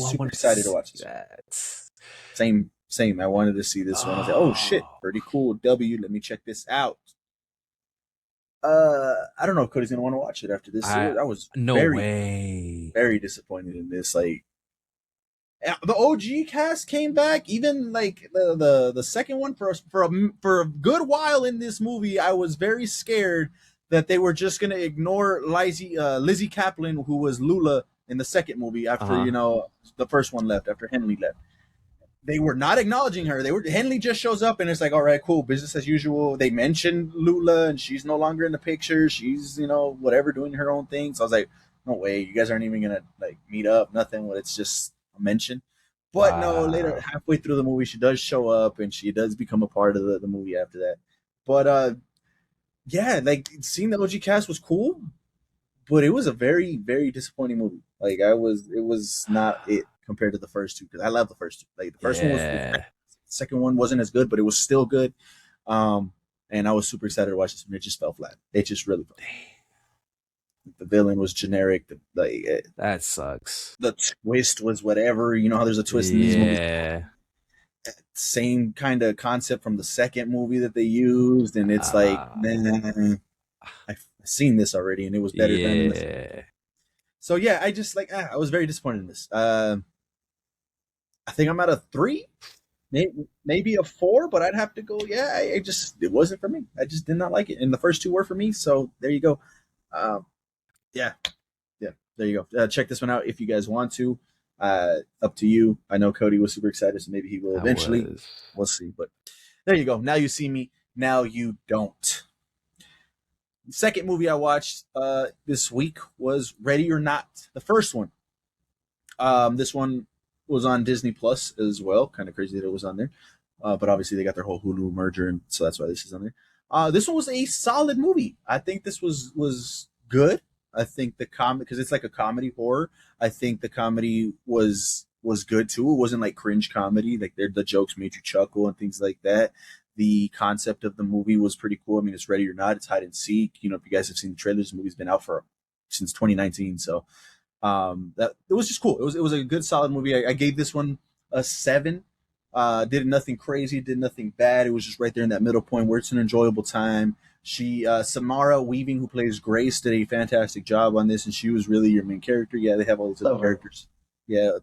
super excited to watch this. Same. I wanted to see this one. I was like, oh shit, pretty cool. Let me check this out. I don't know if Cody's gonna want to watch it after this. I was very disappointed in this. Like, the OG cast came back. Even like the second one for a good while in this movie, I was very scared that they were just gonna ignore Lizzie Kaplan, who was Lula in the second movie after the first one left, after Henley left. They were not acknowledging her. Henley just shows up and it's like, all right, cool, business as usual. They mentioned Lula and she's no longer in the picture. She's, whatever, doing her own thing. So I was like, no way, you guys aren't even gonna like meet up, nothing. Well, it's just a mention. But no, later, halfway through the movie, she does show up and she does become a part of the movie after that. But yeah, like, seeing the OG cast was cool, but it was a very, very disappointing movie. Like, it was not it compared to the first two, because I love the first two. Like, the first one was the second one wasn't as good, but it was still good. And I was super excited to watch this one. It just fell flat. It just really fell flat. The villain was generic. That sucks. The twist was whatever. You know how there's a twist in these movies. Same kind of concept from the second movie that they used, and it's like, man, I've seen this already, and it was better than this. So yeah, I just I was very disappointed in this. I think I'm at a 3, maybe a 4, but I'd have to go. Yeah, it wasn't for me. I just did not like it, and the first two were for me. So there you go. Yeah, there you go. Check this one out if you guys want to. Up to you. I know Cody was super excited, so maybe he will eventually. We'll see. But there you go. Now You See Me, Now You Don't. The second movie I watched this week was Ready or Not, the first one. This one was on Disney Plus as well. Kind of crazy that it was on there. But obviously they got their whole Hulu merger, and so that's why this is on there. This one was a solid movie. I think this was good. I think the comedy, because it's like a comedy horror, I think the comedy was good too. It wasn't like cringe comedy. Like, the jokes made you chuckle and things like that. The concept of the movie was pretty cool. I mean, it's Ready or Not. It's hide and seek. If you guys have seen the trailers, the movie's been out since 2019. So that it was just cool. It was a good, solid movie. I gave this one a 7. Did nothing crazy, did nothing bad. It was just right there in that middle point where it's an enjoyable time. Samara Weaving, who plays Grace, did a fantastic job on this, and she was really your main character. Yeah, they have all these other characters. Yeah,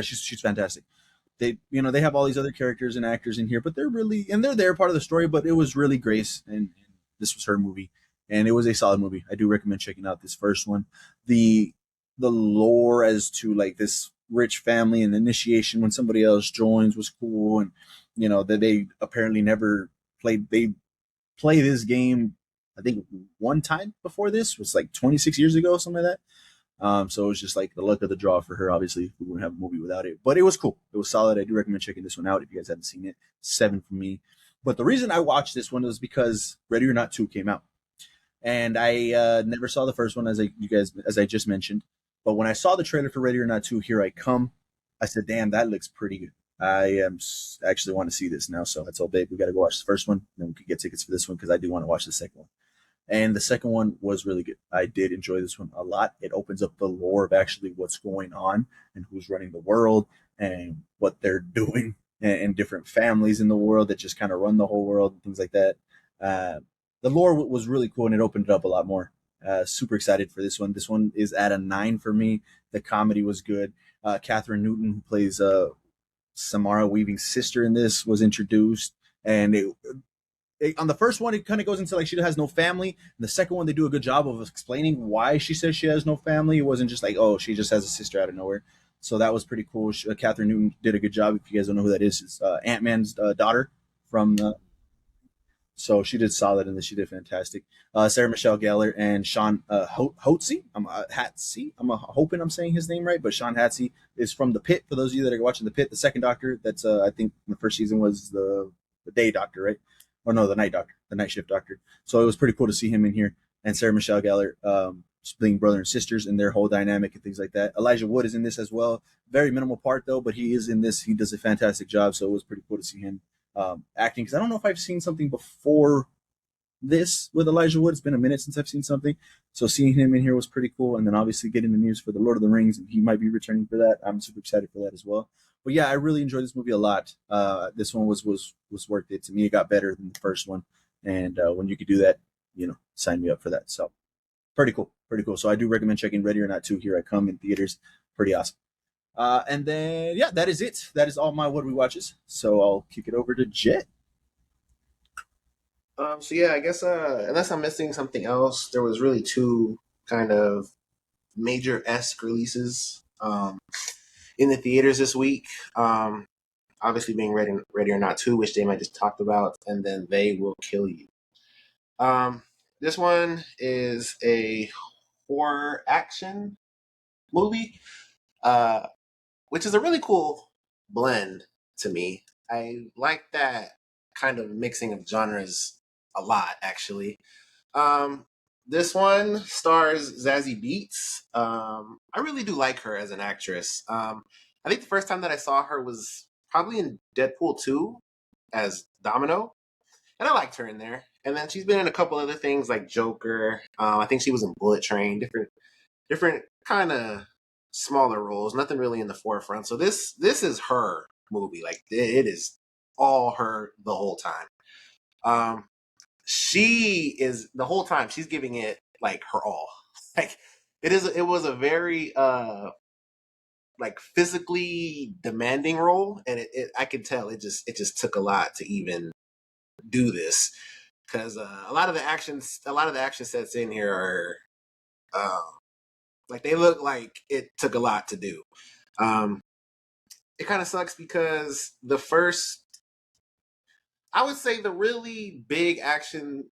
she's fantastic. They have all these other characters and actors in here, but they're there part of the story. But it was really Grace, and this was her movie, and it was a solid movie. I do recommend checking out this first one. The lore as to like this rich family, and the initiation when somebody else joins was cool. And that they apparently never played. They play this game, I think, one time before this was like 26 years ago, something like that. So it was just like the luck of the draw for her. Obviously, we wouldn't have a movie without it, but it was cool. It was solid. I do recommend checking this one out if you guys haven't seen it. 7 for me. But the reason I watched this one was because Ready or Not 2 came out, and I never saw the first one as I just mentioned. But when I saw the trailer for Ready or Not 2, Here I Come, I said, "Damn, that looks pretty good." I actually want to see this now, so I told Babe we got to go watch the first one, and then we could get tickets for this one because I do want to watch the second one. And the second one was really good. I did enjoy this one a lot. It opens up the lore of actually what's going on and who's running the world and what they're doing and different families in the world that just kind of run the whole world and things like that. The lore was really cool, and it opened it up a lot more. Super excited for this one. This one is at a 9 for me. The comedy was good. Catherine Newton, who plays Samara Weaving's sister in this, was introduced. And on the first one, it kind of goes into like she has no family. And the second one, they do a good job of explaining why she says she has no family. It wasn't just like, oh, she just has a sister out of nowhere. So that was pretty cool. Catherine Newton did a good job. If you guys don't know who that is, it's Ant-Man's daughter from so she did solid in this. She did fantastic. Sarah Michelle Gellar and Sean Hotsey. Hatsey. I'm hoping I'm saying his name right, but Sean Hatsey is from The Pit. For those of you that are watching The Pit, the second Doctor, that's I think the first season was the day Doctor, right? Or no, the night Doctor, the night shift Doctor. So it was pretty cool to see him in here. And Sarah Michelle Gellar being brother and sisters and their whole dynamic and things like that. Elijah Wood is in this as well. Very minimal part though, but he is in this. He does a fantastic job. So it was pretty cool to see him acting, because I don't know if I've seen something before this with Elijah Wood. It's been a minute since I've seen something, so seeing him in here was pretty cool. And then obviously getting the news for the Lord of the Rings, and he might be returning for that. I'm super excited for that as well. But yeah, I really enjoyed this movie a lot. This one was worth it to me. It got better than the first one, and when you could do that, sign me up for that. So pretty cool. So I do recommend checking Ready or Not 2, Here I Come in theaters. Pretty awesome. And then, yeah, that is it. That is all my What We Watches. So I'll kick it over to Jet. So yeah, I guess unless I'm missing something else, there was really 2 kind of major-esque releases in the theaters this week. Obviously being Ready or Not 2, which Dame I just talked about, and then They Will Kill You. This one is a horror action movie. Which is a really cool blend to me. I like that kind of mixing of genres a lot, actually. This one stars Zazie Beetz. I really do like her as an actress. I think the first time that I saw her was probably in Deadpool 2 as Domino, and I liked her in there. And then she's been in a couple other things like Joker. I think she was in Bullet Train. Different kind of smaller roles, nothing really in the forefront. So this is her movie. Like it is all her the whole time. She is the whole time she's giving it like her all. Like it was a very like physically demanding role, and I could tell it just took a lot to even do this, because a lot of the action sets in here are like they look like it took a lot to do. It kind of sucks because I would say the really big action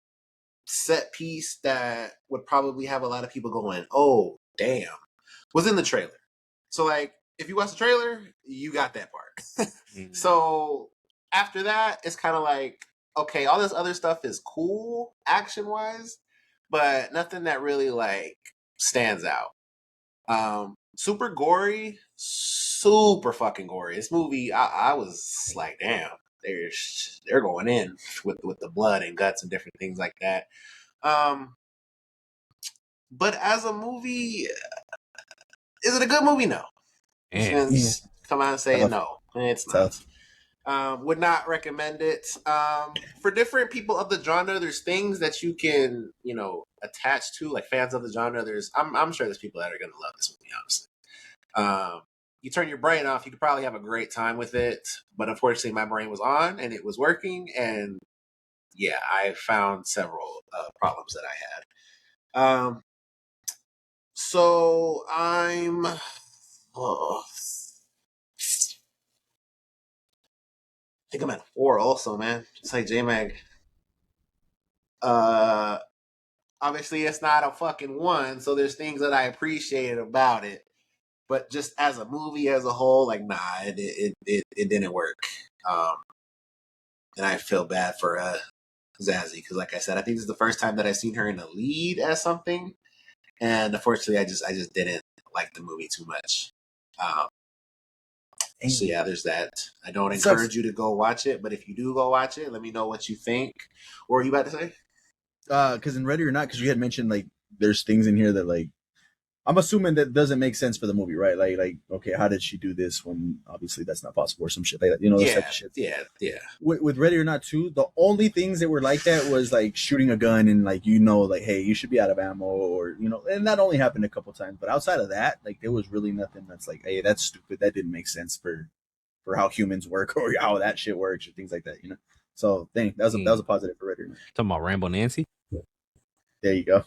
set piece that would probably have a lot of people going, "Oh, damn," was in the trailer. So like, if you watch the trailer, you got that part. So after that, it's kind of like, okay, all this other stuff is cool action wise, but nothing that really like stands out. Super gory, super fucking gory. This movie, I was like, damn, they're going in with the blood and guts and different things like that. But as a movie, is it a good movie? No. Just come out and say no. It's not. Would not recommend it. For different people of the genre, there's things that you can, attach to, like fans of the genre. I'm sure there's people that are gonna love this movie, honestly. You turn your brain off, you could probably have a great time with it. But unfortunately, my brain was on and it was working, and yeah, I found several problems that I had. So I'm think I'm at 4 also, man. Just like J-Mag. Uh, obviously, it's not a fucking 1, so there's things that I appreciated about it. But just as a movie as a whole, like, nah, it didn't work. And I feel bad for Zazie because, like I said, I think this is the first time that I've seen her in a lead as something, and unfortunately, I just didn't like the movie too much. So yeah, there's that. I don't encourage you to go watch it, but if you do go watch it, let me know what you think. What were you about to say? Because in Ready or Not, because you had mentioned like there's things in here that like I'm assuming that doesn't make sense for the movie, right? Like okay, how did she do this when obviously that's not possible or some shit like that, those type of shit. Yeah. With Ready or Not 2, the only things that were like that was like shooting a gun and like like, hey, you should be out of ammo, or and that only happened a couple times. But outside of that, like there was really nothing that's like, hey, that's stupid. That didn't make sense for how humans work or how that shit works or things like that, So that was a positive for Ready or Not. Talking about Rambo Nancy. There you go.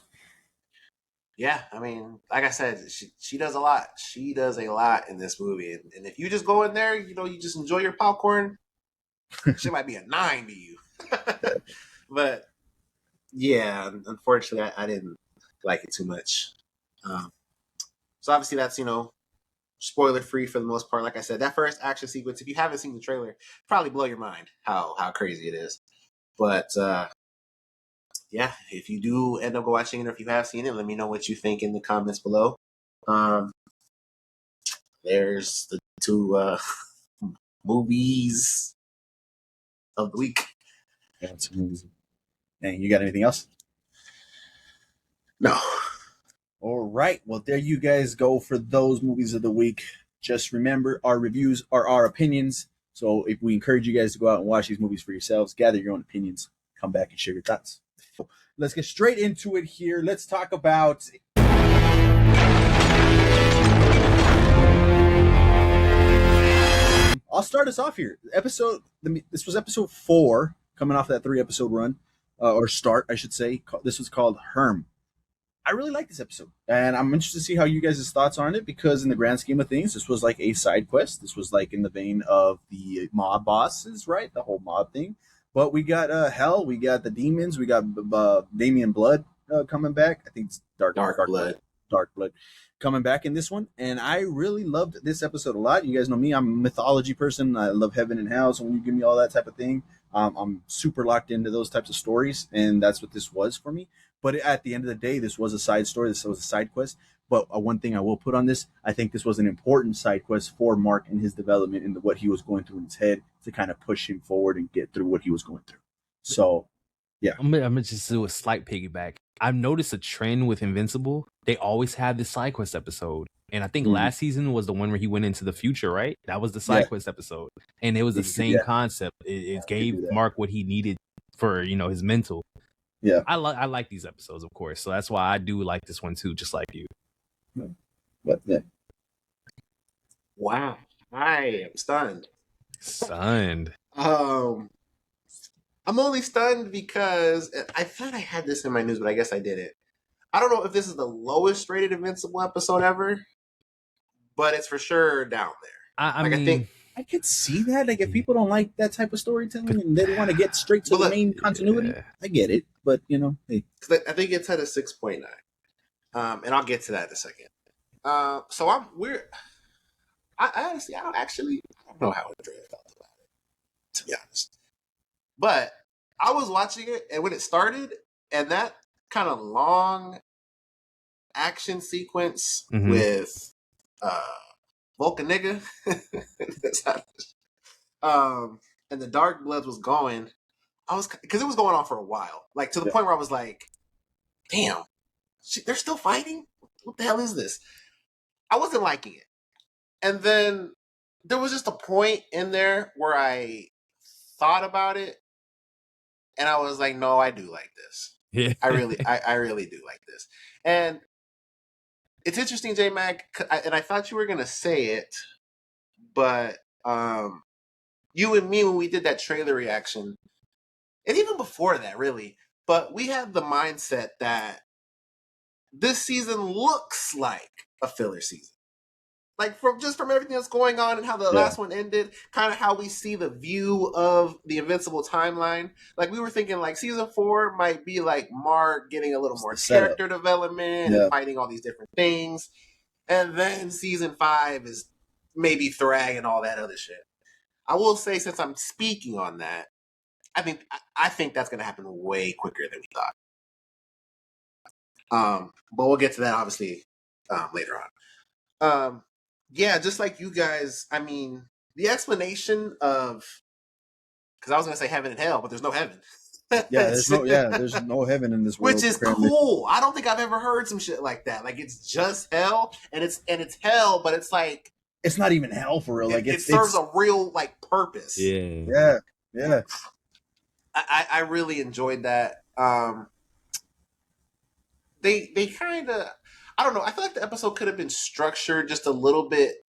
Yeah, I mean, like I said, she does a lot. She does a lot in this movie, and if you just go in there, you just enjoy your popcorn. She might be a 9 to you, but yeah, unfortunately, I didn't like it too much. So obviously, that's spoiler free for the most part. Like I said, that first action sequence, if you haven't seen the trailer, probably blow your mind how crazy it is. But yeah, if you do end up watching it, or if you have seen it, let me know what you think in the comments below. There's the 2 movies of the week. Yeah, it's amazing. And you got anything else? No. All right. Well, there you guys go for those movies of the week. Just remember, our reviews are our opinions. So if we encourage you guys to go out and watch these movies for yourselves, gather your own opinions, come back and share your thoughts. Let's get straight into it here. Let's talk about I'll start us off here. This was episode 4, coming off that 3-episode run, or start, I should say. This was called Herm. I really like this episode, and I'm interested to see how you guys' thoughts are on it, because in the grand scheme of things, this was like a side quest. This was like in the vein of the mob bosses, right? The whole mob thing. But we got Hell, we got the demons, we got Damian Blood coming back. I think it's Dark Blood coming back in this one, and I really loved this episode a lot. You guys know me, I'm a mythology person. I love heaven and hell, so when you give me all that type of thing, I'm super locked into those types of stories, and that's what this was for me. But at the end of the day, this was a side story. This was a side quest. But one thing I will put on this, I think this was an important side quest for Mark and his development and what he was going through in his head to kind of push him forward and get through what he was going through. So, yeah. I'm gonna just do a slight piggyback. I've noticed a trend with Invincible. They always have this side quest episode. And I think last season was the one where he went into the future, right? That was the side quest episode. And it was the same concept. It gave Mark what he needed for, his mental. Yeah. I like these episodes, of course. So that's why I do like this one too, just like you. But yeah. Wow. I am stunned. I'm only stunned because I thought I had this in my news, but I guess I didn't. I don't know if this is the lowest rated Invincible episode ever, but it's for sure down there. I think I could see that. Like, if people don't like that type of storytelling and they want to get straight to the main continuity, I get it. But, hey. I think it's at a 6.9. And I'll get to that in a second. So I honestly, I don't know how Andrea felt about it, to be honest. But I was watching it, and when it started, and that kind of long action sequence with Vulcan nigga, and the Dark Bloods was going, because it was going on for a while, like to the point where I was like, damn, they're still fighting? What the hell is this? I wasn't liking it. And then there was just a point in there where I thought about it, and I was like, no, I do like this. Yeah. I really do like this. And it's interesting, J-Mac, and I thought you were going to say it, but you and me, when we did that trailer reaction, and even before that, really, but we had the mindset that this season looks like a filler season. Like from everything that's going on and how the last one ended, kind of how we see the view of the Invincible timeline. Like we were thinking, like season 4 might be like Mark getting a little more character development and fighting all these different things, and then season 5 is maybe Thrag and all that other shit. I will say, since I'm speaking on that, I think that's going to happen way quicker than we thought. But we'll get to that obviously later on. Yeah, just like you guys, I mean, the explanation of, because I was going to say heaven and hell, but there's no heaven. There's no heaven in this world. Which is cool. I don't think I've ever heard some shit like that. Like it's just hell, and it's hell, but it's like it's not even hell for real. Like it serves a real like purpose. Yeah. I really enjoyed that. They kind of, I don't know. I feel like the episode could have been structured just a little bit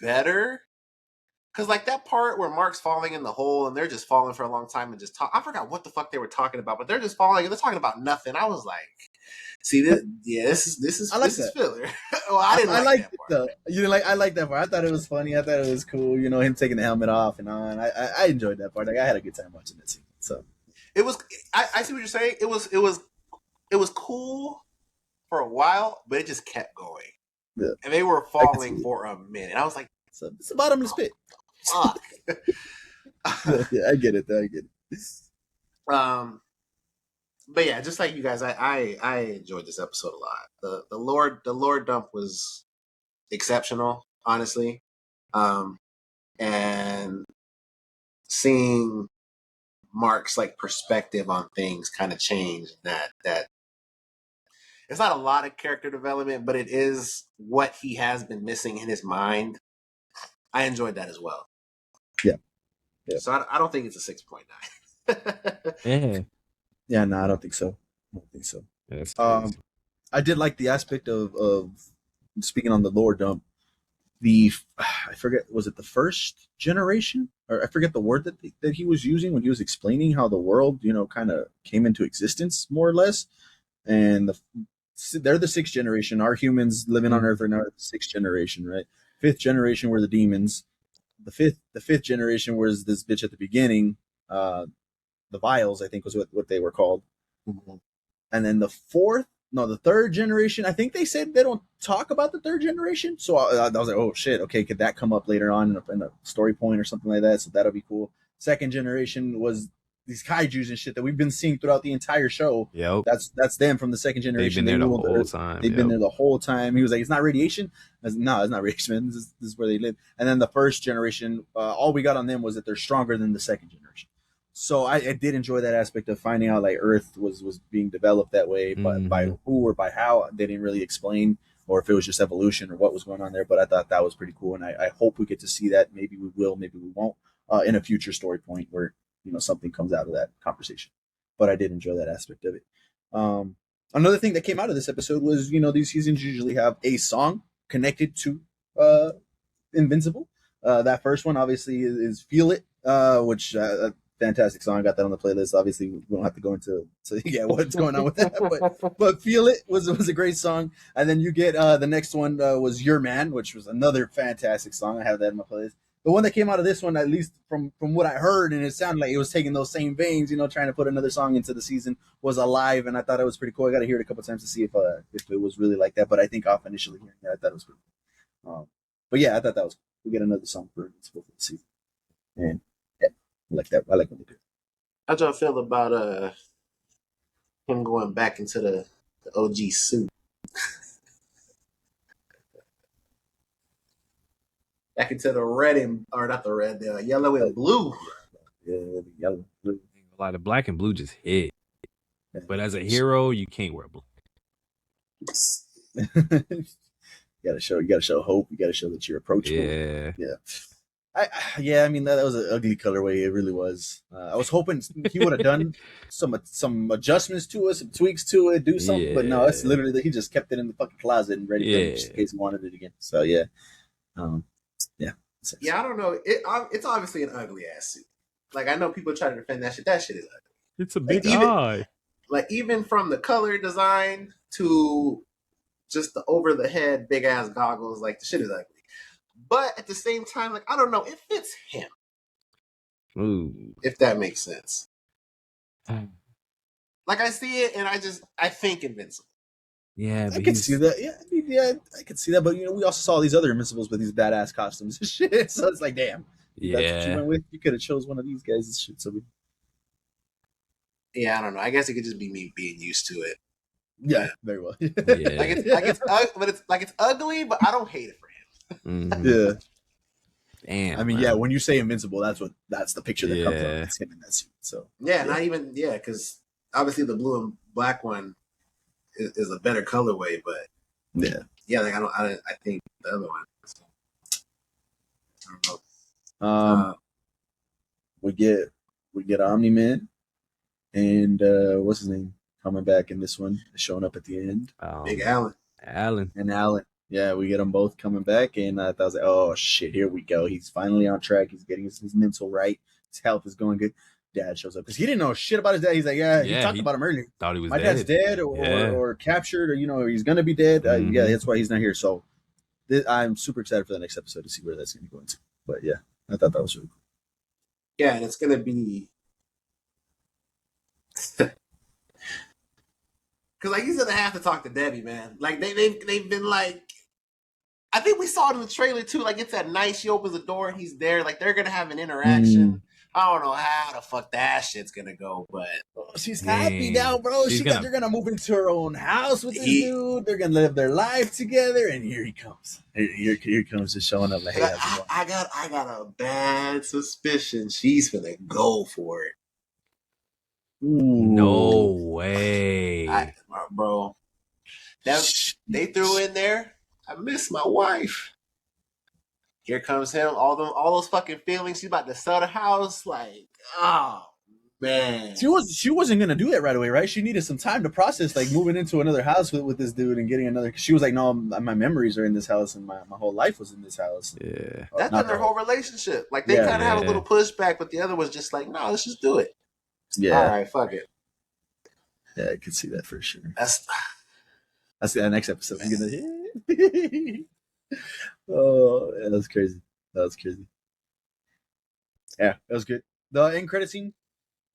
better. Because, like, that part where Mark's falling in the hole and they're just falling for a long time and just talk. I forgot what the fuck they were talking about, but they're just falling and they're talking about nothing. I was like, see, this is filler. Well, I didn't like that part. Though. You didn't like? I like that part. I thought it was funny. I thought it was cool. You know, him taking the helmet off and on. I enjoyed that part. Like, I had a good time watching that scene. So it was. I see what you're saying. It was cool for a while, but it just kept going. Yeah. And they were falling for a minute. I was like, it's a bottomless pit. Fuck. Yeah, I get it. But yeah, just like you guys, I enjoyed this episode a lot. The Lord dump was exceptional, honestly. And seeing Mark's like perspective on things kind of changed that it's not a lot of character development, but it is what he has been missing in his mind. I enjoyed that as well. Yeah. So I don't think it's a 6.9. Yeah, no, I don't think so. Yeah, I did like the aspect of speaking on the lore dump. I forget, was it the first generation? Or I forget the word that he was using when he was explaining how the world, you know, kind of came into existence, more or less. And they're the 6th generation. Our humans living on Earth are now the 6th generation, right? 5th generation were the demons. The fifth generation was this bitch at the beginning. The Vials, I think, was what they were called. Mm-hmm. And then the 3rd generation, I think they said they don't talk about the 3rd generation. So I was like, oh shit, okay, could that come up later on in a story point or something like that? So that'll be cool. 2nd generation was these kaijus and shit that we've been seeing throughout the entire show. Yep. That's them from the 2nd generation. They've been there the whole time. They've been there the whole time. He was like, it's not radiation. No, it's not radiation, man. This is where they live. And then the 1st generation, all we got on them was that they're stronger than the 2nd generation. So I did enjoy that aspect of finding out like Earth was being developed that way, but by who or by how, they didn't really explain, or if it was just evolution or what was going on there. But I thought that was pretty cool, and I hope we get to see that. Maybe we will, maybe we won't, in a future story point where, you know, something comes out of that conversation. But I did enjoy that aspect of it. Another thing that came out of this episode was, you know, these seasons usually have a song connected to Invincible. That first one obviously is Feel It, which fantastic song. I got that on the playlist. Obviously, we don't have to go into what's going on with that, but Feel It was a great song. And then you get the next one was Your Man, which was another fantastic song. I have that in my playlist. The one that came out of this one, at least from what I heard, and it sounded like it was taking those same veins, you know, trying to put another song into the season, was Alive, and I thought it was pretty cool. I got to hear it a couple times to see if it was really like that, but I think off initially hearing that, I thought it was pretty cool. But yeah, I thought that was cool. We get another song for Invincible for the season, and yeah, I like that. I like what they do. How do y'all feel about him going back into the OG suit? Back into the the yellow and blue. Yeah, the yellow, blue. A lot of black and blue just hit. But as a hero, you can't wear blue. You gotta show hope. You gotta show that you're approachable. Yeah. I mean that was an ugly colorway. It really was. I was hoping he would have done some adjustments to it, some tweaks to it, do something. But no, it's literally that he just kept it in the fucking closet and ready for it just in case he wanted it again. So yeah. Yeah, I don't know. It's obviously an ugly ass suit. Like, I know people try to defend that shit. That shit is ugly. It's a big eye. Even from the color design to just the over the head big ass goggles, like the shit is ugly. but at the same time, like I don't know, it fits him. Ooh. If that makes sense. Like I see it, and I think Invincible. Yeah, but I could see that. Yeah, I mean, yeah, I could see that. But we also saw these other Invincibles with these badass costumes and shit. So it's like, damn, that's what you went with. You could have chose one of these guys and shit. So yeah, I don't know. I guess it could just be me being used to it. yeah, very well. Yeah. it's ugly, but I don't hate it for him. Yeah. Damn. I mean, man. yeah, when you say Invincible, that's the picture that comes up. Yeah. It's him in that suit. So Yeah, not even because obviously the blue and black one is a better colorway, but yeah, like I think the other one. So, I don't know. We get Omni-Man and what's his name coming back in this one, showing up at the end. Big Alan. And Alan. Yeah, we get them both coming back, and I was like, oh shit, here we go. He's finally on track. He's getting his mental right. His health is going good. Dad shows up because he didn't know shit about his dad. He's like, he talked about him earlier. Thought he was My dead. dad's dead or captured, or he's gonna be dead. Yeah, that's why he's not here. So I'm super excited for the next episode to see where that's gonna go into. But yeah, I thought that was really cool. Yeah, and it's gonna be because like he's gonna have to talk to Debbie, man. Like they've been like, I think we saw it in the trailer too. Like it's at night, she opens the door and he's there. Like they're gonna have an interaction. I don't know how the fuck that shit's gonna go, but she's happy now, bro. They're gonna move into her own house with this dude. They're gonna live their life together, and here he comes. Here comes just showing up like, hey, I got a bad suspicion she's gonna go for it. Ooh. No way, bro. They threw in there. I miss my wife. Here comes him. All those fucking feelings. She's about to sell the house. Like, oh man. She wasn't gonna do that right away, right? She needed some time to process, like moving into another house with this dude and getting another. Cause she was like, no, my memories are in this house, and my whole life was in this house. Yeah, that's been their whole relationship. Like they kind of have a little pushback, but the other was just like, no, let's just do it. Yeah. All right, fuck it. Yeah, I could see that for sure. That's the next episode. Oh, yeah, that's crazy. Yeah, that was good. The end credit scene,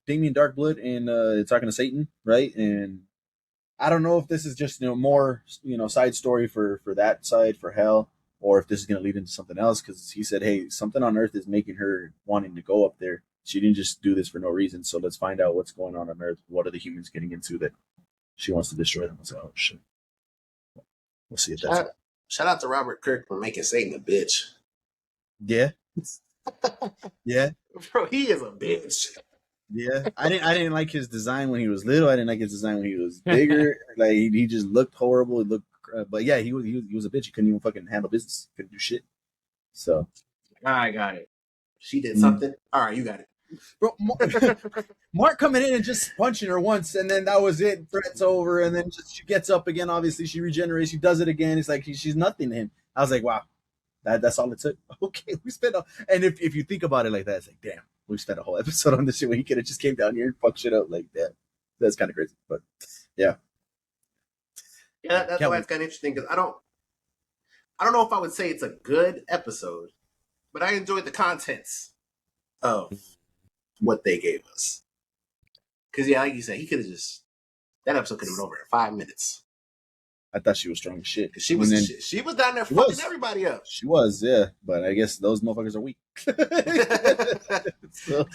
Damien Darkblood and talking to Satan, right? And I don't know if this is just more side story for that side for Hell, or if this is going to lead into something else. Because he said, hey, something on Earth is making her wanting to go up there. She didn't just do this for no reason. So let's find out what's going on Earth. What are the humans getting into that she wants to destroy them? I was like, oh shit. We'll see if that's. Shout out to Robert Kirk for making Satan a bitch. Yeah. Yeah. Bro, he is a bitch. Yeah. I didn't like his design when he was little. I didn't like his design when he was bigger. Like he just looked horrible. He looked but yeah, he was a bitch. He couldn't even fucking handle business. Couldn't do shit. So I got it. She did something. All right, you got it. Bro, Mark coming in and just punching her once, and then that was it. Threat's over, and then she gets up again. Obviously, she regenerates. She does it again. It's like she's nothing to him. I was like, wow, that's all it took. Okay, we spent and if you think about it like that, it's like, damn, we spent a whole episode on this shit when he could have just came down here and fucked shit up like that. That's kind of crazy, but yeah. Yeah, that's why it's kind of interesting because I don't know if I would say it's a good episode, but I enjoyed the contents of what they gave us. Because yeah, like you said, he could have that episode could have been over in 5 minutes. I thought she was strong as shit. She was down there fucking everybody up. She was, yeah. But I guess those motherfuckers are weak. So,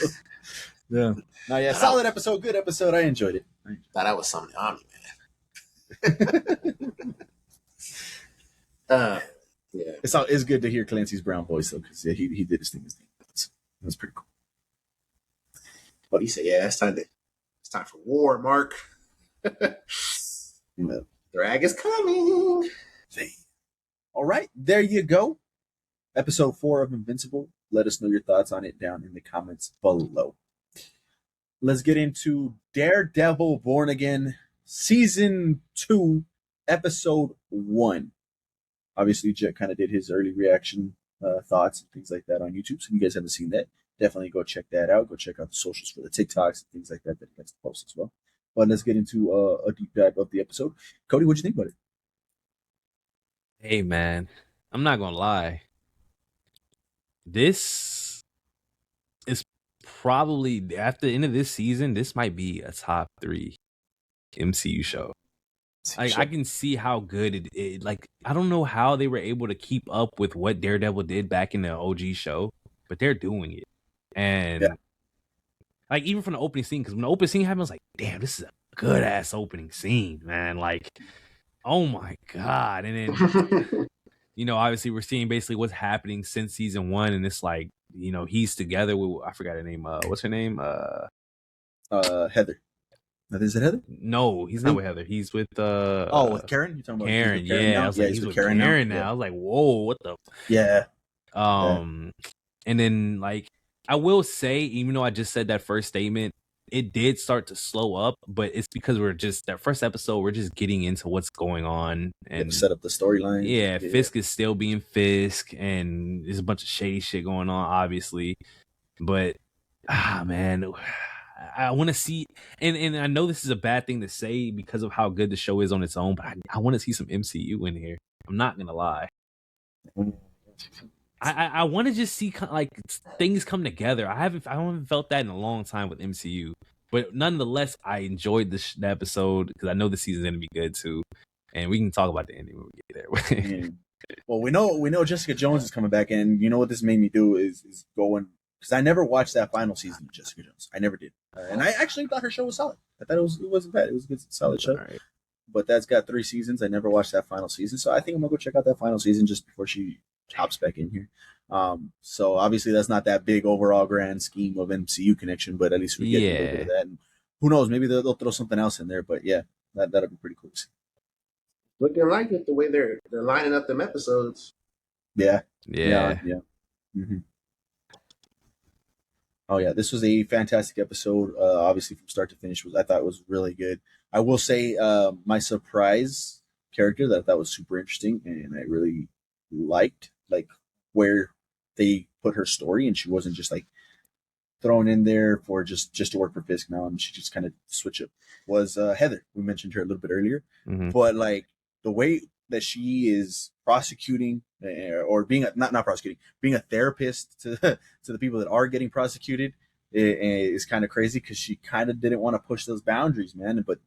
yeah. No, yeah, solid episode, good episode. I enjoyed it. Thought I was something Omni, man. Yeah. It's good to hear Clancy's brown voice though, because he did his thing. That's pretty cool. What do you say? Yeah, it's time for war, Mark. Drag is coming. All right, there you go. Episode 4 of Invincible. Let us know your thoughts on it down in the comments below. Let's get into Daredevil Born Again, Season 2, Episode 1. Obviously, Jet kind of did his early reaction thoughts and things like that on YouTube. So if you guys haven't seen that, definitely go check that out. Go check out the socials for the TikToks and things like that he likes to post as well. But let's get into a deep dive of the episode. Cody, what'd you think about it? Hey, man, I'm not going to lie. This is probably, after the end of this season, this might be a top 3 MCU show. Like, I can see how good it like, I don't know how they were able to keep up with what Daredevil did back in the OG show, but they're doing it. And like, even from the opening scene, because when the opening scene happened, I was like, damn, this is a good ass opening scene, man. Like, oh my God. And then obviously we're seeing basically what's happening since season 1, and it's like, he's together with, I forgot her name, what's her name? Heather. Is it Heather? No, he's not with Heather. He's with with Karen? You're talking about Karen. Karen I was like, he's with Karen now. Yeah. I was like, whoa, what the And then, like, I will say, even though I just said that first statement, it did start to slow up, but it's because that first episode, we're just getting into what's going on and set up the storyline. Yeah, Fisk is still being Fisk, and there's a bunch of shady shit going on, obviously. But man, I want to see, and I know this is a bad thing to say because of how good the show is on its own, but I want to see some MCU in here. I'm not gonna lie. I want to just see like things come together. I haven't felt that in a long time with MCU, but nonetheless, I enjoyed the episode because I know the season's gonna be good too, and we can talk about the ending when we get there. Well, we know Jessica Jones is coming back, and you know what this made me do is going, because I never watched that final season of Jessica Jones. I never did, and I actually thought her show was solid. I thought it wasn't bad. It was a good, solid show. Right. But that's got 3 seasons. I never watched that final season, so I think I'm gonna go check out that final season just before she hops back in here. So obviously that's not that big overall grand scheme of MCU connection, but at least we get a little bit of that. And who knows, maybe they'll throw something else in there. But yeah, that'll be pretty cool to see. Looking like it, the way they're lining up them episodes. Yeah. Mm-hmm. Oh yeah, this was a fantastic episode. Obviously from start to finish, I thought was really good. I will say my surprise character that I thought was super interesting, and I really liked like where they put her story, and she wasn't just like thrown in there for just to work for Fisk now, and she just kind of switch up. Was Heather. We mentioned her a little bit earlier, but like the way that she is prosecuting or being not prosecuting, being a therapist to the people that are getting prosecuted is kind of crazy, because she kind of didn't want to push those boundaries, man. But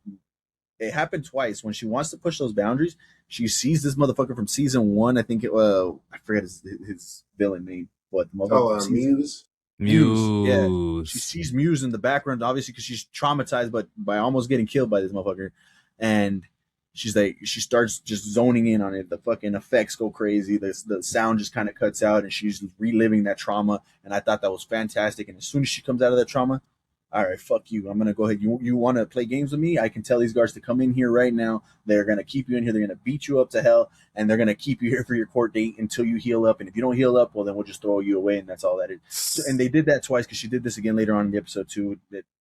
it happened twice. When she wants to push those boundaries, she sees this motherfucker from season 1. I think I forget his villain name. What? Muse. Yeah, she sees Muse in the background, obviously, because she's traumatized, but by almost getting killed by this motherfucker, and she's like, she starts just zoning in on it. The fucking effects go crazy. The sound just kind of cuts out, and she's reliving that trauma. And I thought that was fantastic. And as soon as she comes out of that trauma, all right, fuck you. I'm gonna go ahead. You want to play games with me? I can tell these guards to come in here right now. They're gonna keep you in here. They're gonna beat you up to hell, and they're gonna keep you here for your court date until you heal up. And if you don't heal up, well, then we'll just throw you away, and that's all that is. So, and they did that twice, because she did this again later on in the episode too.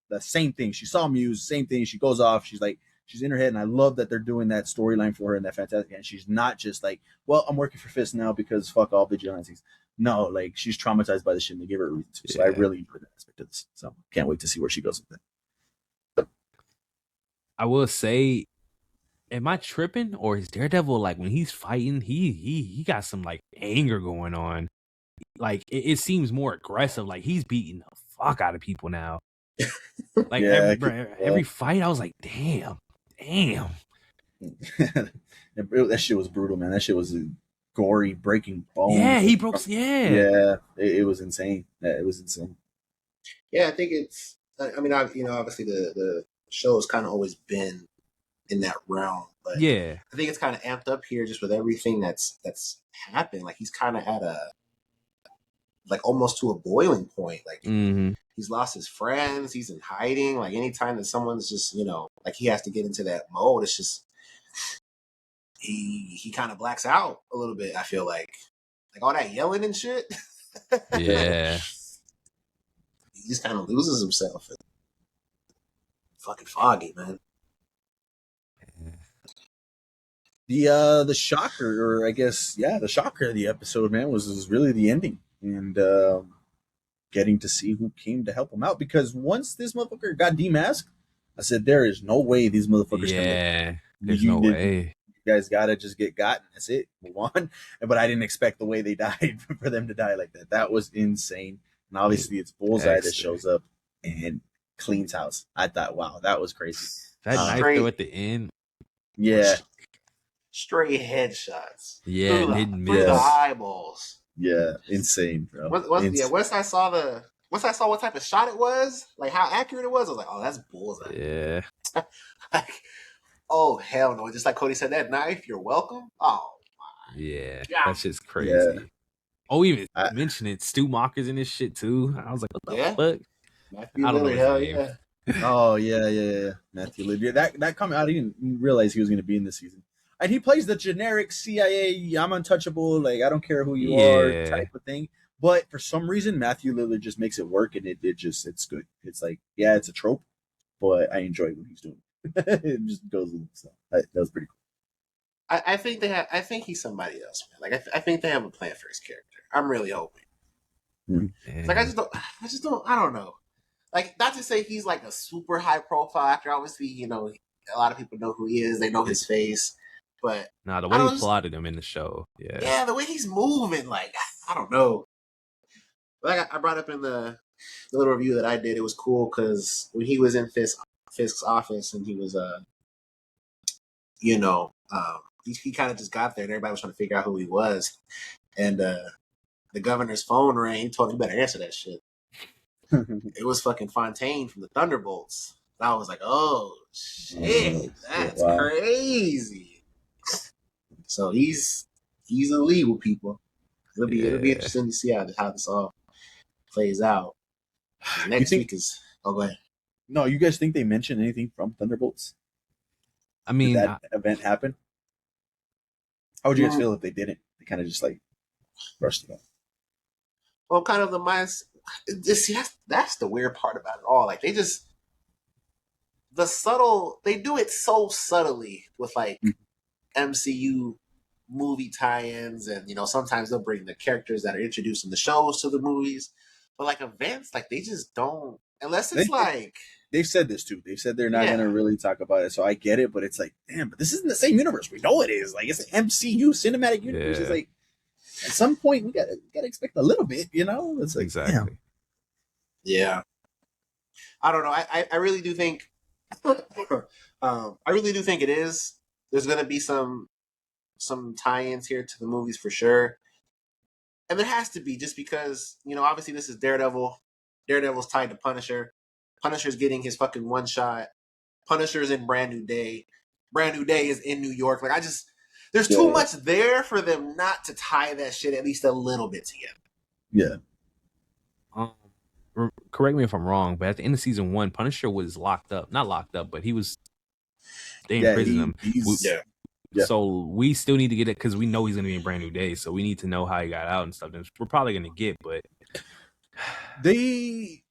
The same thing. She saw Muse, same thing. She goes off. She's like, she's in her head, and I love that they're doing that storyline for her, and that fantastic. And she's not just like, well, I'm working for Fisk now because fuck all vigilantes. No, like, she's traumatized by the shit, and they give her a reason to. So I really enjoyed that aspect of this. So can't wait to see where she goes with that. I will say, am I tripping, or is Daredevil, like, when he's fighting, he got some like anger going on? Like, it seems more aggressive. Like, he's beating the fuck out of people now. Like, every fight, I was like, damn. That shit was brutal, man. That shit was gory, breaking bones. Yeah, he broke. Yeah, it was insane. It was insane. Yeah, I think it's. I mean, obviously the show has kind of always been in that realm, but yeah, I think it's kind of amped up here just with everything that's happened. Like, he's kind of at almost to a boiling point. Like, he's lost his friends. He's in hiding. Like, anytime that someone's just, like, he has to get into that mode, it's just he kind of blacks out a little bit. I feel like all that yelling and shit. Yeah, he just kind of loses himself. Fucking foggy, man. The shocker, or I guess, the shocker of the episode, man, was really the ending, and getting to see who came to help him out. Because once this motherfucker got demasked, I said, there is no way these motherfuckers can. There's no way. You guys gotta just get gotten. That's it. Move on. But I didn't expect the way they died for them to die like that. That was insane. And obviously, it's Bullseye that shows up and cleans house. I thought, wow, that was crazy. That knife though at the end. Yeah. Straight headshots. Yeah, through the eyeballs. Yeah, insane, bro. Once I saw what type of shot it was, like how accurate it was, I was like, oh, that's Bullseye. Yeah. Like, oh hell no! Just like Cody said, that knife, you're welcome. Oh my. Yeah, God. that's just crazy. Yeah. Oh, even mention it, Stu Macher's in this shit too. I was like, what the fuck? Matthew Lillard, hell yeah. Oh yeah. Matthew Lillard. That comment, I didn't realize he was going to be in this season. And he plays the generic CIA, I'm untouchable, like I don't care who you are type of thing. But for some reason, Matthew Lillard just makes it work, and it's good. It's like, yeah, it's a trope, but I enjoy what he's doing. It just goes with it. So that was pretty cool. I think he's somebody else, man. Like I think they have a plan for his character. I'm really hoping. Mm-hmm. Like I don't know. Like, not to say he's like a super high profile actor. Obviously, a lot of people know who he is. They know his face. But the way he plotted him in the show, yeah, the way he's moving, like I don't know. Like I brought up in the little review that I did, it was cool because when he was in Fisk's office and he was he kind of just got there and everybody was trying to figure out who he was, and the governor's phone rang. He told him, "You better answer that shit." It was fucking Fontaine from the Thunderbolts. And I was like, "Oh shit, that's crazy." So he's elite with people. It'll be interesting to see how this all plays out. Next week is go ahead. No, you guys think they mentioned anything from Thunderbolts? I mean, did that event happen? How would you guys feel if they didn't? They kind of just like brushed it off. Well, kind of that's the weird part about it all. Like they do it so subtly with like MCU movie tie-ins, and sometimes they'll bring the characters that are introduced in the shows to the movies, but like events, like they just don't, unless it's they've said this too. They've said they're not going to really talk about it, so I get it, but it's like, damn, but this isn't the same universe. We know it is. Like, it's an MCU cinematic universe. It's like, at some point we gotta expect a little bit, It's like, exactly. Damn. Yeah. I don't know. I really do think it is. There's gonna be some tie-ins here to the movies for sure. And there has to be, just because, obviously this is Daredevil. Daredevil's tied to Punisher. Punisher's getting his fucking one shot. Punisher's in Brand New Day. Brand New Day is in New York. Like there's too much there for them not to tie that shit at least a little bit together. Yeah. Correct me if I'm wrong, but at the end of season 1, Punisher was locked up. Not locked up, but they imprisoned him. So we still need to get it because we know he's going to be in Brand New Day. So we need to know how he got out and stuff. And we're probably going to get, but I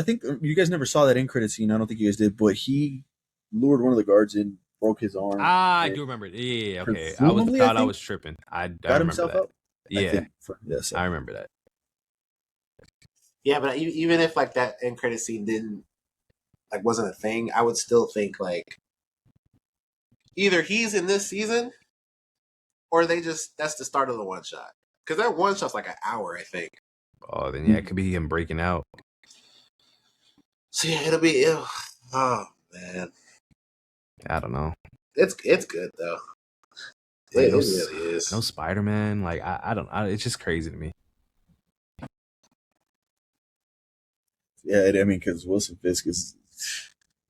think you guys never saw that end credit scene. I don't think you guys did, but he lured one of the guards in, broke his arm. I do remember it. Yeah, okay. I was tripping. I got himself that. up. Yeah, I remember that. Yeah, but even if like that end credit scene wasn't a thing, I would still think like either he's in this season or that's the start of the one shot. Because that one shot's like an hour, I think. Oh, then it could be him breaking out. So yeah, it'll be. Oh man, I don't know. It's good though. It really is. No Spider-Man. Like I don't. It's just crazy to me. Yeah, I mean, because Wilson Fisk is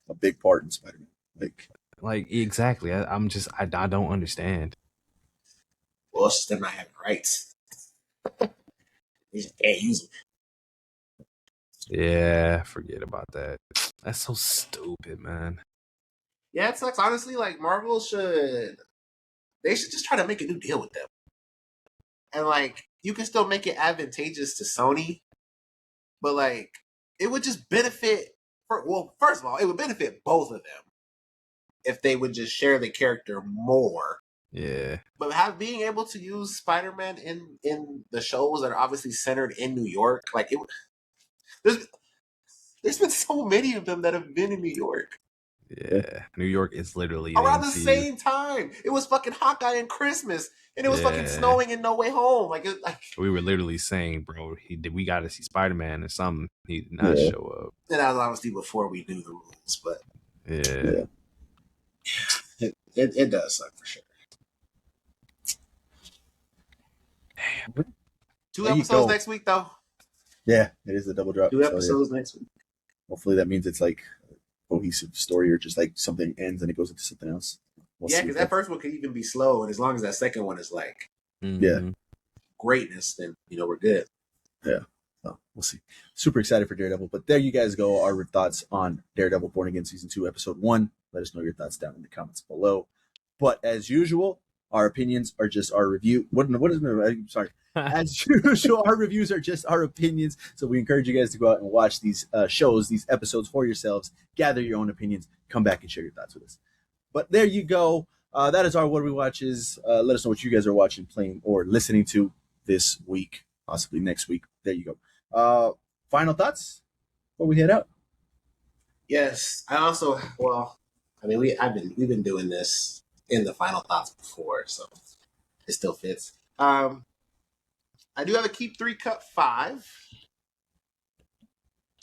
a big part in Spider-Man. Like exactly. I don't understand. Well, it's just them not having rights. You just can't use them. Yeah, forget about that. That's so stupid, man. Yeah, it sucks. Honestly, like Marvel should just try to make a new deal with them. And like you can still make it advantageous to Sony, but like it would just benefit first of all, it would benefit both of them if they would just share the character more. Yeah. But being able to use Spider-Man in the shows that are obviously centered in New York, there's been so many of them that have been in New York. Yeah, New York is literally Around the MCU. same time. It was fucking Hawkeye and Christmas, and it was fucking snowing in No Way Home. Like we were literally saying, bro, we got to see Spider-Man or something. He did not show up. And that was obviously before we knew the rules, but Yeah. it does suck for sure. Damn. 2 episodes next week, though. Yeah, it is a double drop. 2 episodes next week. Hopefully that means it's like a cohesive story or just like something ends and it goes into something else. Yeah, because that first one could even be slow, and as long as that second one is like greatness, then we're good. Yeah. So we'll see. Super excited for Daredevil. But there you guys go. Our thoughts on Daredevil Born Again Season 2, Episode 1. Let us know your thoughts down in the comments below. But as usual, our opinions are just our review. What is I'm sorry. As usual, our reviews are just our opinions. So we encourage you guys to go out and watch these shows, these episodes for yourselves. Gather your own opinions. Come back and share your thoughts with us. But there you go. That is our What We Watches. Let us know what you guys are watching, playing, or listening to this week, possibly next week. There you go. Final thoughts before we head out? Yes. I also, we've been doing this in the final thoughts before, so it still fits. I do have a Keep 3 Cut 5.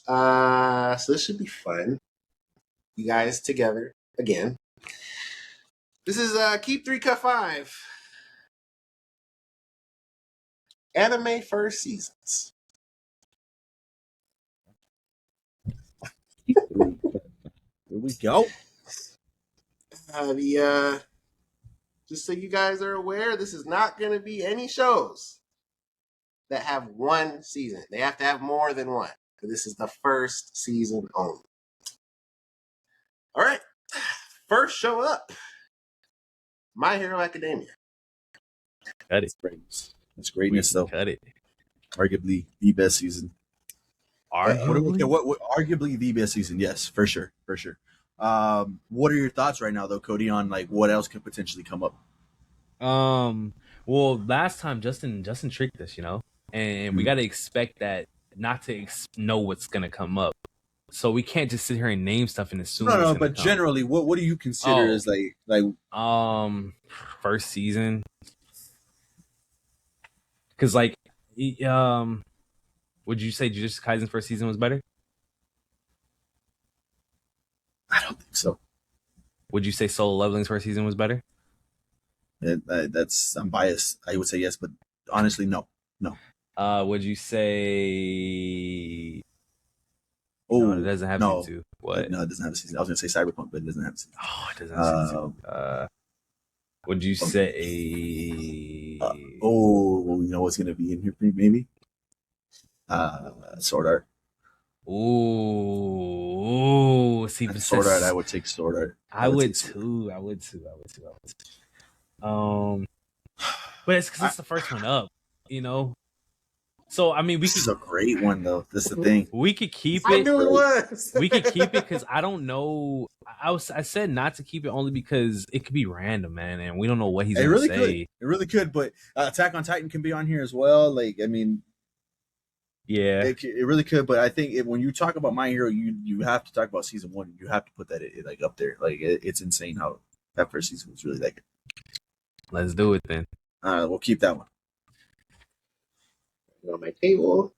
So this should be fun. You guys together again. This is Keep 3 Cut 5. Anime first seasons. Here we go. Just so you guys are aware, this is not going to be any shows that have one season. They have to have more than one. This is the first season only. All right. First show up. My Hero Academia. Cut it. That's greatness, though. Cut it. Arguably the best season. Arguably? What arguably the best season? Yes, for sure. What are your thoughts right now, though, Cody, on like what else could potentially come up? Well, last time Justin tricked us, and we got to expect that not to know what's gonna come up. So we can't just sit here and name stuff and assume. No, but generally, what do you consider as like first season? Because would you say Jujutsu Kaisen's first season was better? I don't think so. Would you say Solo Leveling's first season was better? I'm biased. I would say yes, but honestly, no. Would you say? Oh, no, it doesn't have season 2. What? No, it doesn't have a season. I was gonna say Cyberpunk, but it doesn't have a season. Oh, it doesn't have season 2. Would you say? You know what's gonna be in here? Maybe. Sword Art. Ooh. See, Sword Art. I would take Sword Art. I would too. But it's because it's the first one up, So this is a great one though. This is the thing. We could keep it. I knew it was. We could keep it because I don't know. I said not to keep it only because it could be random, man, and we don't know what he's going to say. It really could. But Attack on Titan can be on here as well. Yeah, it really could. But I think when you talk about My Hero, you have to talk about season 1. You have to put that up there. It's insane how that first season was really good. Let's do it then. We'll keep that one on my table.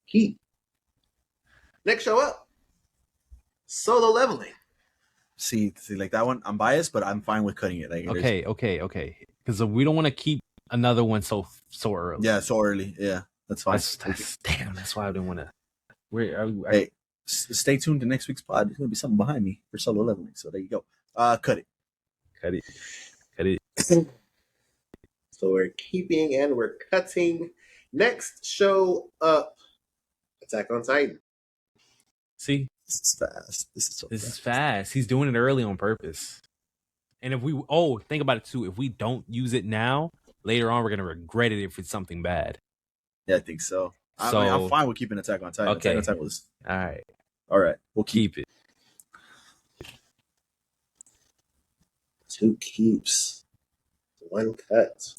Keep. Next show up. Solo Leveling. See, like that one, I'm biased, but I'm fine with cutting it. Okay. Because we don't want to keep another one so early. Yeah, so early. Yeah, that's fine. That's why I didn't want to. Hey, stay tuned to next week's pod. There's gonna be something behind me for Solo Leveling. So there you go. Cut it. So we're keeping and we're cutting. Next show up, Attack on Titan. See? This is fast. This is fast. He's doing it early on purpose. And if we think about it too, if we don't use it now, later on we're gonna regret it if it's something bad. Yeah, I think so. I'm fine with keeping Attack on Titan. Okay. Attack on Titan was all right. We'll keep it. 2 keeps. 1 cut.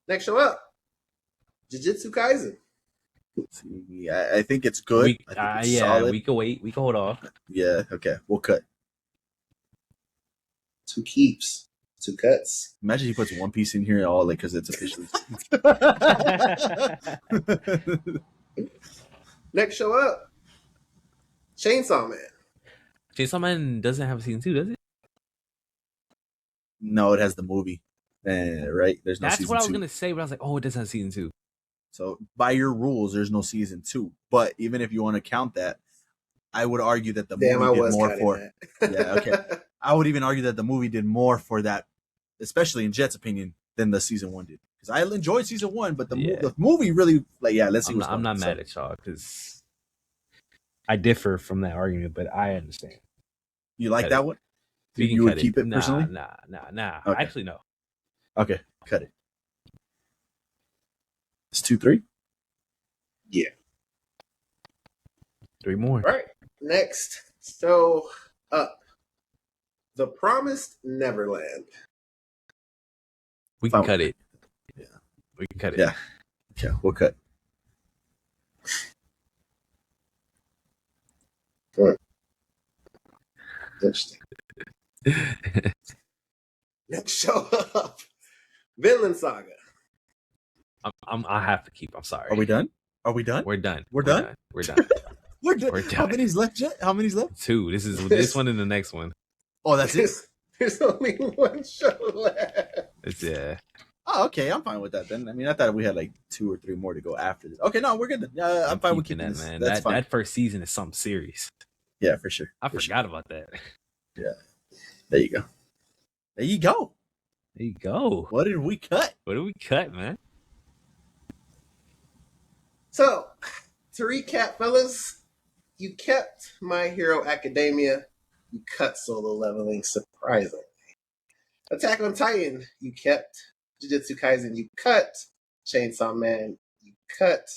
Next show up, Jujutsu Kaisen. See, I think it's good. I think it's Yeah, solid. we can wait. We can hold off. Yeah, okay. We'll cut. 2 keeps, 2 cuts. Imagine he puts One Piece in here all like because it's officially. Next show up, Chainsaw Man. Chainsaw Man doesn't have a season 2, does it? No, it has the movie. Right? There's no That's season what I was 2. gonna say, but I was like, oh, it does have season 2. So by your rules, there's no season 2. But even if you want to count that, I would argue that the Damn, I movie did was more cutting for. that. Yeah, okay. I would even argue that the movie did more for that, especially in Jet's opinion, than the season 1 did. Because I enjoyed season 1, but the movie really let's see. I'm not mad at y'all because I differ from that argument, but I understand. You like that one? We can You would cut keep it personally? Nah. Okay. Actually, no. Okay, cut it. It's 2-3. Yeah. 3 more. All right. Next show up, The Promised Neverland. We can Fine. cut it. Yeah. We can cut it. Yeah. Okay, we'll cut. Interesting. Next show up, Vinland Saga. I have to keep. I'm sorry. Are we done? Are we done? We're done. We're done? We're done. We're done. We're How done. many's left, Jet? How many's left? 2. This one and the next one. Oh, that's it. There's only 1 show left. It's Oh, okay. I'm fine with that then. I mean, I thought we had like 2 or 3 more to go after this. Okay, no, we're good. I'm fine with keeping that, this. man. That's fine. That first season is something serious. Yeah, for sure. I For forgot about that. Sure. Yeah. There you go. There you go. There you go. What did we cut? What did we cut, man? So, to recap, fellas, you kept My Hero Academia. You cut Solo Leveling, surprisingly. Attack on Titan, you kept. Jujutsu Kaisen, you cut. Chainsaw Man, you cut.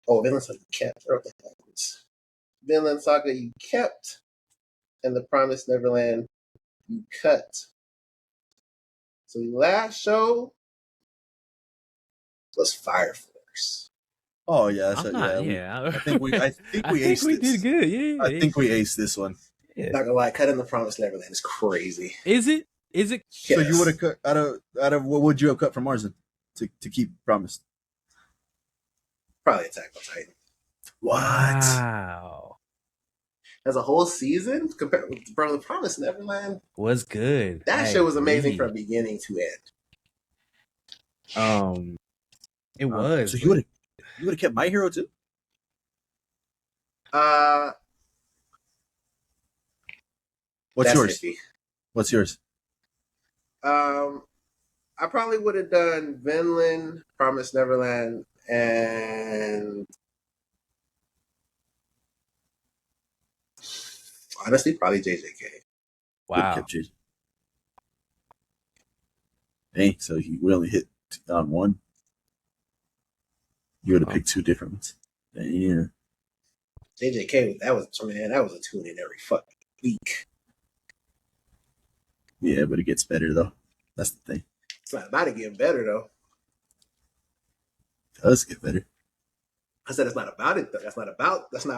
Oh, Vinland Saga, you kept. I wrote that backwards. Vinland Saga, you kept. And The Promised Neverland, you cut. So the last show was Fire Force. Oh yeah, I'm not. Yeah, I think we aced we this. did good. Yeah, I think we aced this one. Yeah. Not gonna lie, cutting The Promised Neverland is crazy. Is it? Is it? So you would have cut out of what would you have cut from Marzen to keep Promised? Probably Attack on Titan. What? Wow. As a whole season, compared with The Promised Neverland, Was good. that I show was amazing agree. from beginning to end. It was. So you would have kept My Hero too? What's That's yours? iffy. What's yours? I probably would have done Vinland, Promised Neverland, and honestly, probably JJK. Wow. Kept you. Hey, so we only hit on one. You would have picked 2 different ones. Yeah. JJK, that was a tune in every fucking week. Yeah, but it gets better though. That's the thing. It's not about to get better though. It does get better. I said it's not about it though. That's not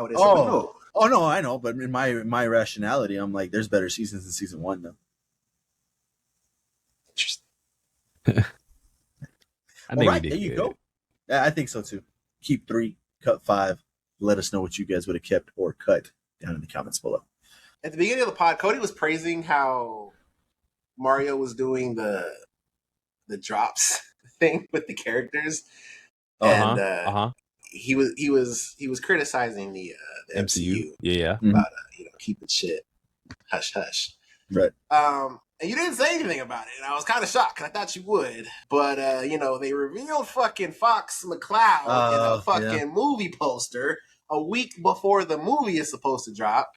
what it's Oh. about. Oh no, I know, but in my rationality, I'm like, there's better seasons than season 1 though. Interesting. I think Alright, we did there you good. go. Yeah, I think so too. Keep 3, cut 5. Let us know what you guys would have kept or cut down in the comments below. At the beginning of the pod, Cody was praising how Mario was doing the drops thing with the characters, and he was criticizing the MCU Yeah. about keeping shit hush hush. Right. And you didn't say anything about it, and I was kind of shocked. I thought you would, but they revealed fucking Fox McCloud in a fucking movie poster a week before the movie is supposed to drop.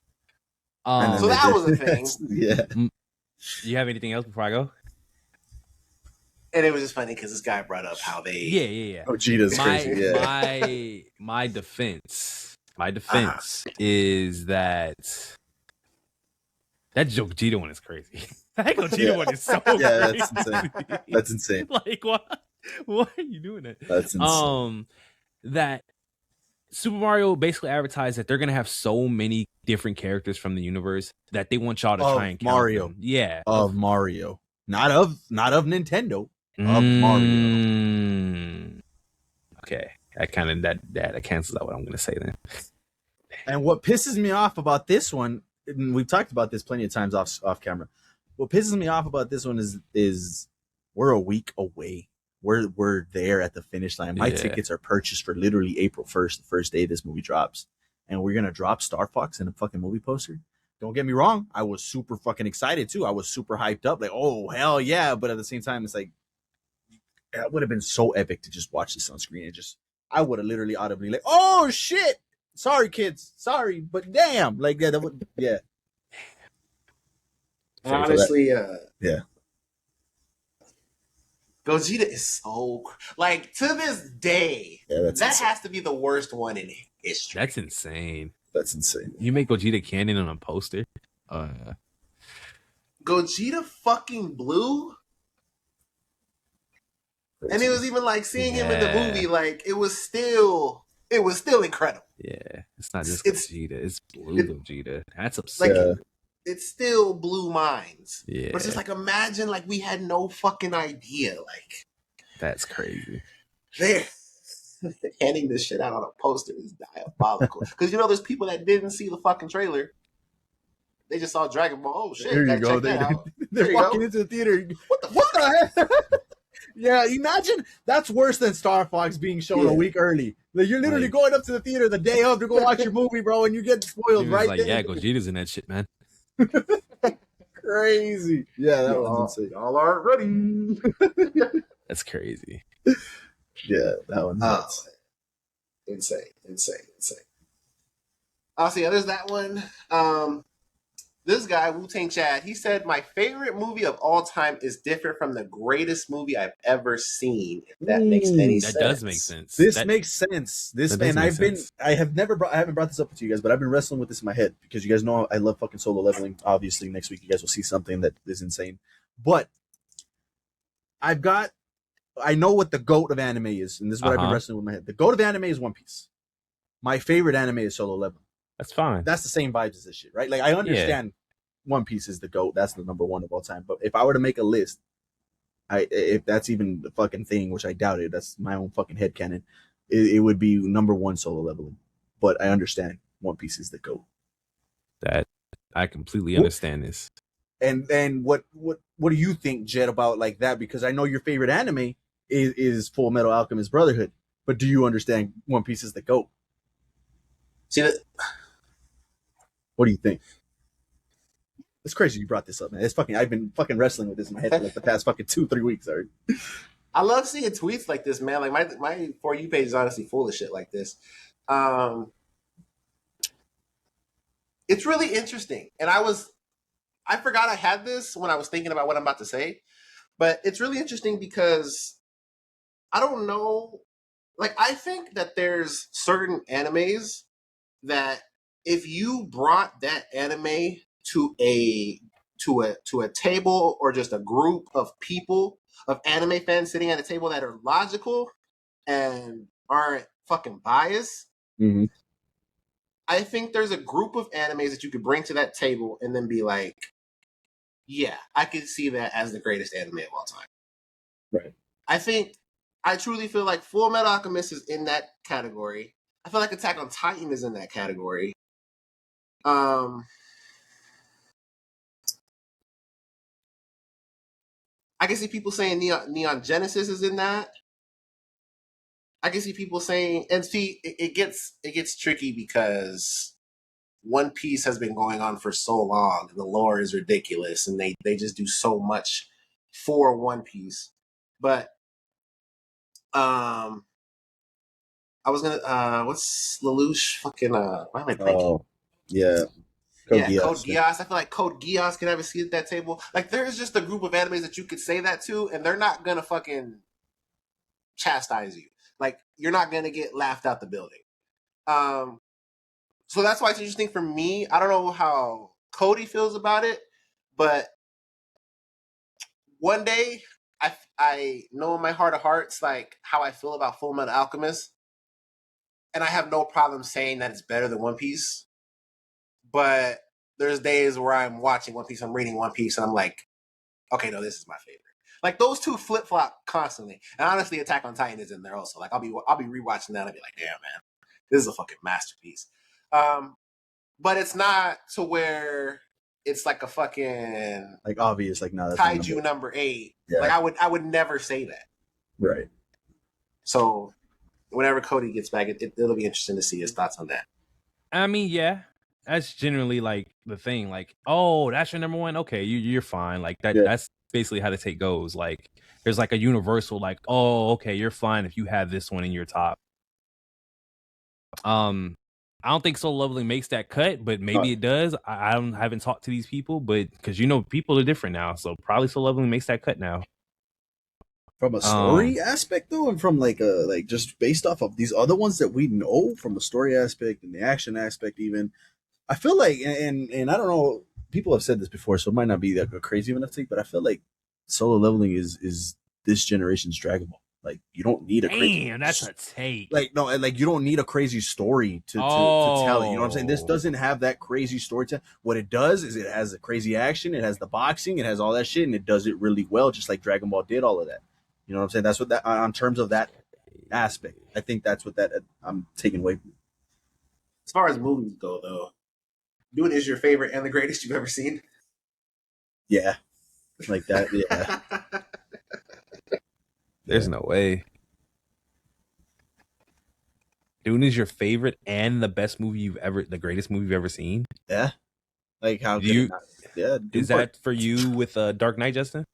So that was a thing. Yeah. You have anything else before I go? And it was just funny because this guy brought up how they Yeah. Oh, Gita's crazy. Yeah. My defense is that Gogeta one is crazy. That Gogeta one is so crazy. That's insane. That's insane. Like, why are you doing that? That's insane. that Super Mario basically advertised that they're gonna have so many different characters from the universe that they want y'all to try and count Mario. them. Yeah, Of Mario, not of Nintendo. Of Mario. Okay, I kind of that cancels out what I'm gonna say then. And what pisses me off about this one, and we've talked about this plenty of times off camera. What pisses me off about this one is we're a week away. We're there at the finish line. My tickets are purchased for literally April 1st, the first day this movie drops. And we're gonna drop Star Fox in a fucking movie poster. Don't get me wrong, I was super fucking excited too. I was super hyped up, like, oh hell yeah. But at the same time, it's like it would have been so epic to just watch this on screen. And just I would have literally audibly like, oh shit. Sorry, kids. Sorry, but damn. Like, yeah, that would, yeah. Honestly, yeah. Gogeta is so like to this day. That insane. has to be the worst one in history. That's insane. That's insane. You make Gogeta canon on a poster. Gogeta fucking blue. And it was even like seeing him in the movie, like it was still incredible. Yeah, it's not just Gogeta, it's blue Gogeta. That's upset. Like it still blew minds. Yeah, but it's just like imagine like we had no fucking idea. Like that's crazy. They're handing this shit out on a poster is diabolical. Because there's people that didn't see the fucking trailer. They just saw Dragon Ball. Oh shit! Here you go. They're walking into the theater. What the heck? Yeah, imagine that's worse than Star Fox being shown a week early. Like, you're literally going up to the theater the day of to go watch your movie, bro, and you get spoiled right there. Yeah, Gogeta's in that shit, man. Crazy. Yeah, that was insane. Y'all aren't ready. That's crazy. Yeah, that one's nuts. Insane. Also, yeah, there's that one. This guy, Wu-Tang Chad, he said, my favorite movie of all time is different from the greatest movie I've ever seen. If that makes any sense. That does make sense. This makes sense. I haven't brought this up to you guys, but I've been wrestling with this in my head because you guys know I love fucking solo leveling. Obviously, next week you guys will see something that is insane. But I know what the GOAT of anime is, and this is what I've been wrestling with in my head. The GOAT of anime is One Piece. My favorite anime is Solo Leveling. That's fine. That's the same vibes as this shit, right? Like, I understand One Piece is the GOAT. That's the number one of all time. But if I were to make a list, if that's even the fucking thing, which I doubt it, that's my own fucking headcanon, it would be number one Solo Leveling. But I understand One Piece is the GOAT. That I completely understand this. And what do you think, Jet, about like that? Because I know your favorite anime is Full Metal Alchemist Brotherhood. But do you understand One Piece is the GOAT? See that? What do you think? It's crazy you brought this up, man. I've been fucking wrestling with this in my head for like the past fucking 2-3 weeks already. I love seeing tweets like this, man. Like my For You page is honestly full of shit like this. It's really interesting. And I forgot I had this when I was thinking about what I'm about to say. But it's really interesting because I don't know. Like, I think that there's certain animes that if you brought that anime to a table or just a group of people, of anime fans sitting at a table that are logical and aren't fucking biased, I think there's a group of animes that you could bring to that table and then be like, yeah, I could see that as the greatest anime of all time. Right. I truly feel like Full Metal Alchemist is in that category. I feel like Attack on Titan is in that category. I can see people saying Neon Genesis is in that. I can see people saying, and see, it gets tricky because One Piece has been going on for so long, and the lore is ridiculous, and they just do so much for One Piece. But I was gonna what's Lelouch fucking why am I thinking? Oh, yeah. Code Geass. I feel like Code Geass can have a seat at that table. Like, there's just a group of animes that you could say that to, and they're not gonna fucking chastise you. Like, you're not gonna get laughed out the building. So that's why it's interesting for me. I don't know how Cody feels about it, but one day I know in my heart of hearts like how I feel about Full Metal Alchemist. and I have no problem saying that it's better than One Piece. But there's days where I'm watching One Piece, I'm reading One Piece, and I'm like, okay, no, this is my favorite. Like those two flip flop constantly. And honestly, Attack on Titan is in there also. Like I'll be rewatching that and I'll be like, damn man, this is a fucking masterpiece. But it's not to where it's like a fucking like obvious, like no, that's kaiju number 8. Yeah. Like I would never say that. Right. So whenever Cody gets back, it'll be interesting to see his thoughts on that. I mean, yeah, that's generally like the thing. Like, oh, that's your number one. Okay, you're fine. Like that. Yeah. That's basically how the take goes. Like, there's like a universal. Like, oh, okay, you're fine if you have this one in your top. I don't think Solo Leveling makes that cut, but maybe it does. I haven't talked to these people, but because people are different now, so probably Solo Leveling makes that cut now. From a story aspect though, and from like just based off of these other ones that we know from the story aspect and the action aspect, even I feel like, and I don't know, people have said this before, so it might not be like a crazy enough take, but I feel like Solo Leveling is this generation's Dragon Ball. Like you don't need a crazy. Damn, that's a take. Like no, like you don't need a crazy story to tell it. You know what I'm saying? This doesn't have that crazy story. What it does is it has the crazy action, it has the boxing, it has all that shit, and it does it really well, just like Dragon Ball did all of that. You know what I'm saying? That's what that on terms of that aspect. I think that's what that I'm taking away from. As far as movies go, though, Dune is your favorite and the greatest you've ever seen. Yeah, like that. Yeah. There's no way. Dune is your favorite and the best movie the greatest movie you've ever seen? Yeah. Like how yeah. Is that for you with Dark Knight, Justin?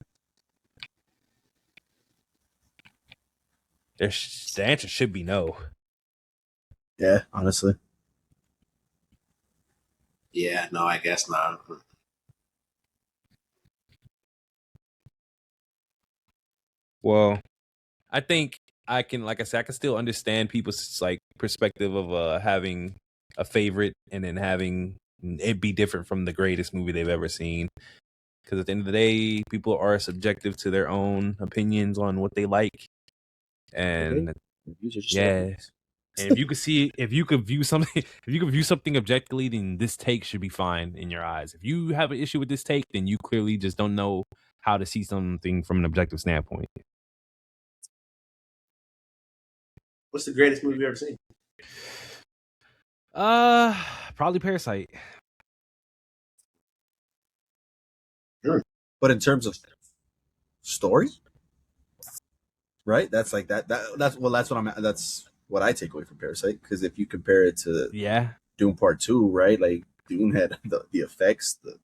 The answer should be no. Yeah, honestly. Yeah, no, I guess not. Well, I think I can, like I said, I can still understand people's like perspective of having a favorite and then having it be different from the greatest movie they've ever seen. Because at the end of the day, people are subjective to their own opinions on what they like, and yeah. And if you could view something objectively, then this take should be fine in your eyes. If you have an issue with this take, then you clearly just don't know how to see something from an objective standpoint. What's the greatest movie you've ever seen? Probably Parasite. Sure. But in terms of story, right? That's like that's what I take away from Parasite, because if you compare it to Dune Part 2, right? Like Dune had the effects, the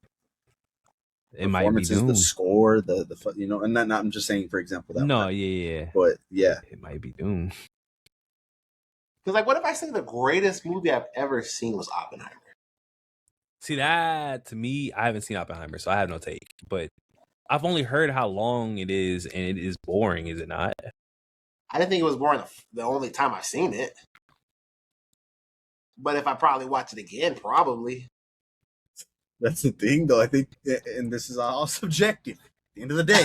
it performances, might be the score, the you know, and not I'm just saying, for example, that no, yeah, but yeah, it might be Dune. Because like, what if I say the greatest movie I've ever seen was Oppenheimer? See, that to me, I haven't seen Oppenheimer, so I have no take. But I've only heard how long it is, and it is boring, is it not? I didn't think it was boring the only time I've seen it. But if I probably watch it again, probably. That's the thing, though. I think, and this is all subjective. At the end of the day,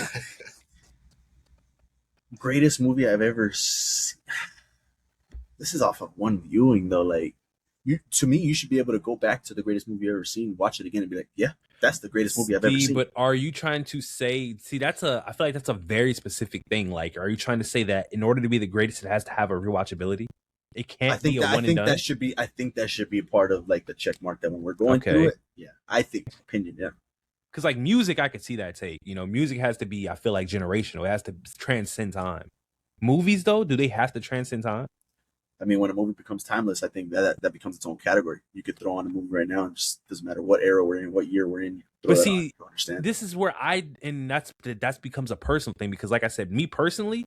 greatest movie I've ever seen. This is off of one viewing, though. Like, to me, you should be able to go back to the greatest movie you've ever seen, watch it again, and be like, yeah, that's the greatest movie I've ever seen. But are you trying to say, I feel like that's a very specific thing. Like, are you trying to say that in order to be the greatest, it has to have a rewatchability? It can't be a one and done? I think that should be part of, like, the check mark that when we're going through it. Yeah, I think, opinion, yeah. Because, like, music, I could see that take. You know, music has to be, I feel like, generational. It has to transcend time. Movies, though, do they have to transcend time? I mean, when a movie becomes timeless, I think that becomes its own category. You could throw on a movie right now, and just doesn't matter what era we're in, what year we're in. But see, this is where that becomes a personal thing, because, like I said, me personally,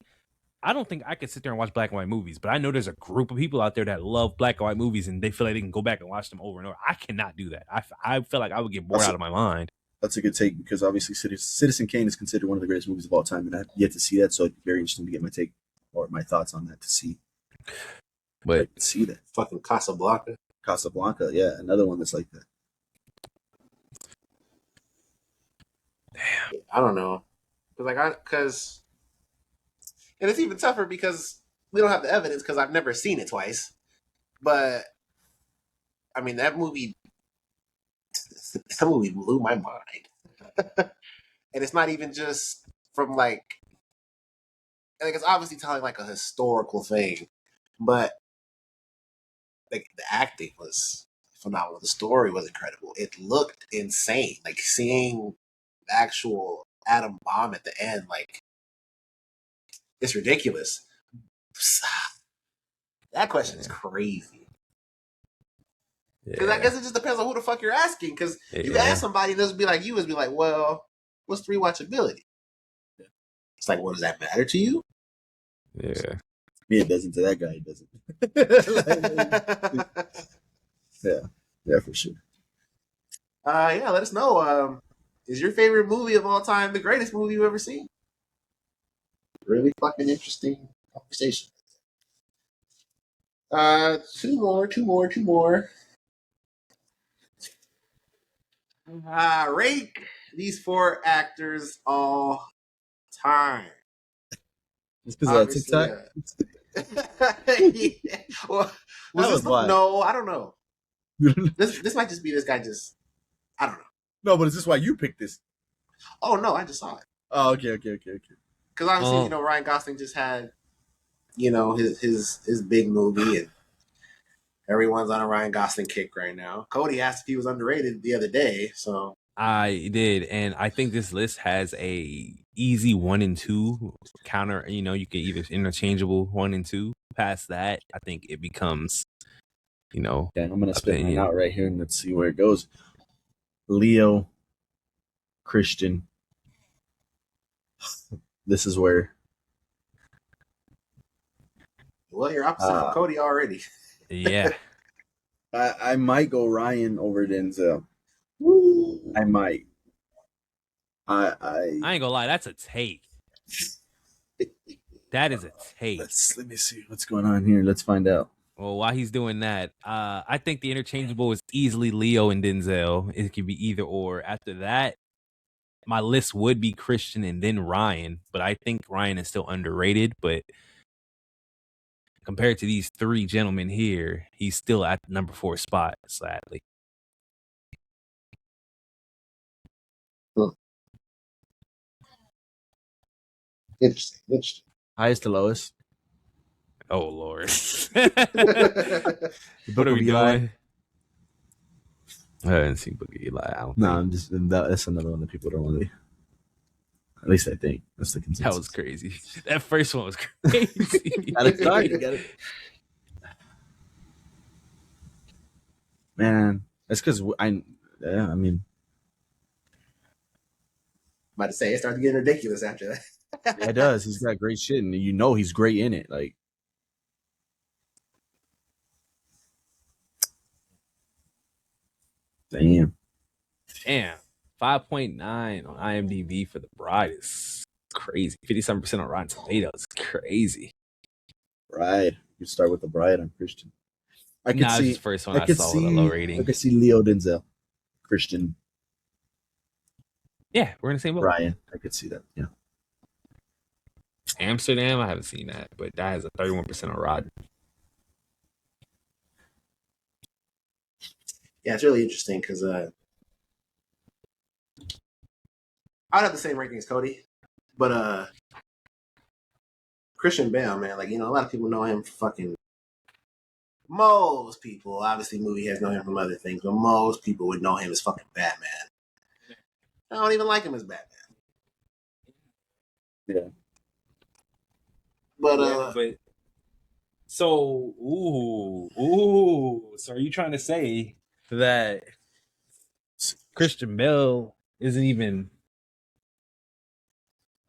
I don't think I could sit there and watch black and white movies. But I know there's a group of people out there that love black and white movies, and they feel like they can go back and watch them over and over. I cannot do that. I feel like I would get bored out of my mind. That's a good take, because obviously Citizen Kane is considered one of the greatest movies of all time, and I've yet to see that, so it'd be very interesting to get my take or my thoughts on that to see. But see that fucking Casablanca, yeah, another one that's like that. Damn, I don't know, because and it's even tougher because we don't have the evidence, because I've never seen it twice. But I mean, that movie blew my mind. And it's not even just from like it's obviously telling like a historical thing, but like the acting was phenomenal. The story was incredible. It looked insane. Like seeing the actual atom bomb at the end, like it's ridiculous. That question is crazy. Because I guess it just depends on who the fuck you're asking. Because you ask somebody, they'll be like, well, what's the rewatchability? It's like, what does that matter to you? Yeah. Me, it doesn't. To that guy, it doesn't. Yeah, for sure. Yeah, let us know. Is your favorite movie of all time the greatest movie you've ever seen? Really fucking interesting conversation. Two more. Rate these 4 actors all time. It's because of TikTok. Yeah. Well, no, I don't know. This might just be this guy just. I don't know. No, but is this why you picked this? Oh no, I just saw it. Oh, okay. Because obviously, Ryan Gosling just had, his big movie, and everyone's on a Ryan Gosling kick right now. Cody asked if he was underrated the other day, so I did, and I think this list has a easy 1 and 2 counter. You can either interchangeable 1 and 2. Past that, I think it becomes, Okay, I'm gonna spit mine out right here, and let's see where it goes. Leo, Christian. This is where. Well, you're opposite from Cody already. Yeah. I might go Ryan over Denzel. I might. I ain't gonna lie, that's a take. That is a take. Let me see what's going on here. Let's find out. Well, while he's doing that, I think the interchangeable is easily Leo and Denzel. It could be either or. After that, my list would be Christian and then Ryan, but I think Ryan is still underrated. But compared to these 3 gentlemen here, he's still at the number 4 spot, sadly. Interesting. Highest to lowest. Oh Lord. What are we doing? I didn't see Book of Eli. I'm just that's another one that people don't really. At least I think that's the consensus. That was crazy. That first one was crazy. Gotta start. You gotta. Man, that's because I mean. I'm about to say it starts getting ridiculous after that. Yeah, it does. He's got great shit, and he's great in it. Like, damn. 5.9 on IMDb for The Bride is crazy. 57% on Rotten Tomatoes. Crazy. Bride. You start with The Bride on Christian. I could see the first one I saw with a low rating. I could see Leo, Denzel, Christian. Yeah, we're in the same boat. Ryan. I could see that. Yeah. Amsterdam, I haven't seen that, but that has a 31% on Rotten. Yeah, it's really interesting because I'd have the same ranking as Cody, but Christian Bale, man, like a lot of people know him for fucking. Most people, obviously, movie has known him from other things, but most people would know him as fucking Batman. I don't even like him as Batman. Yeah. But so so are you trying to say that Christian Bale isn't even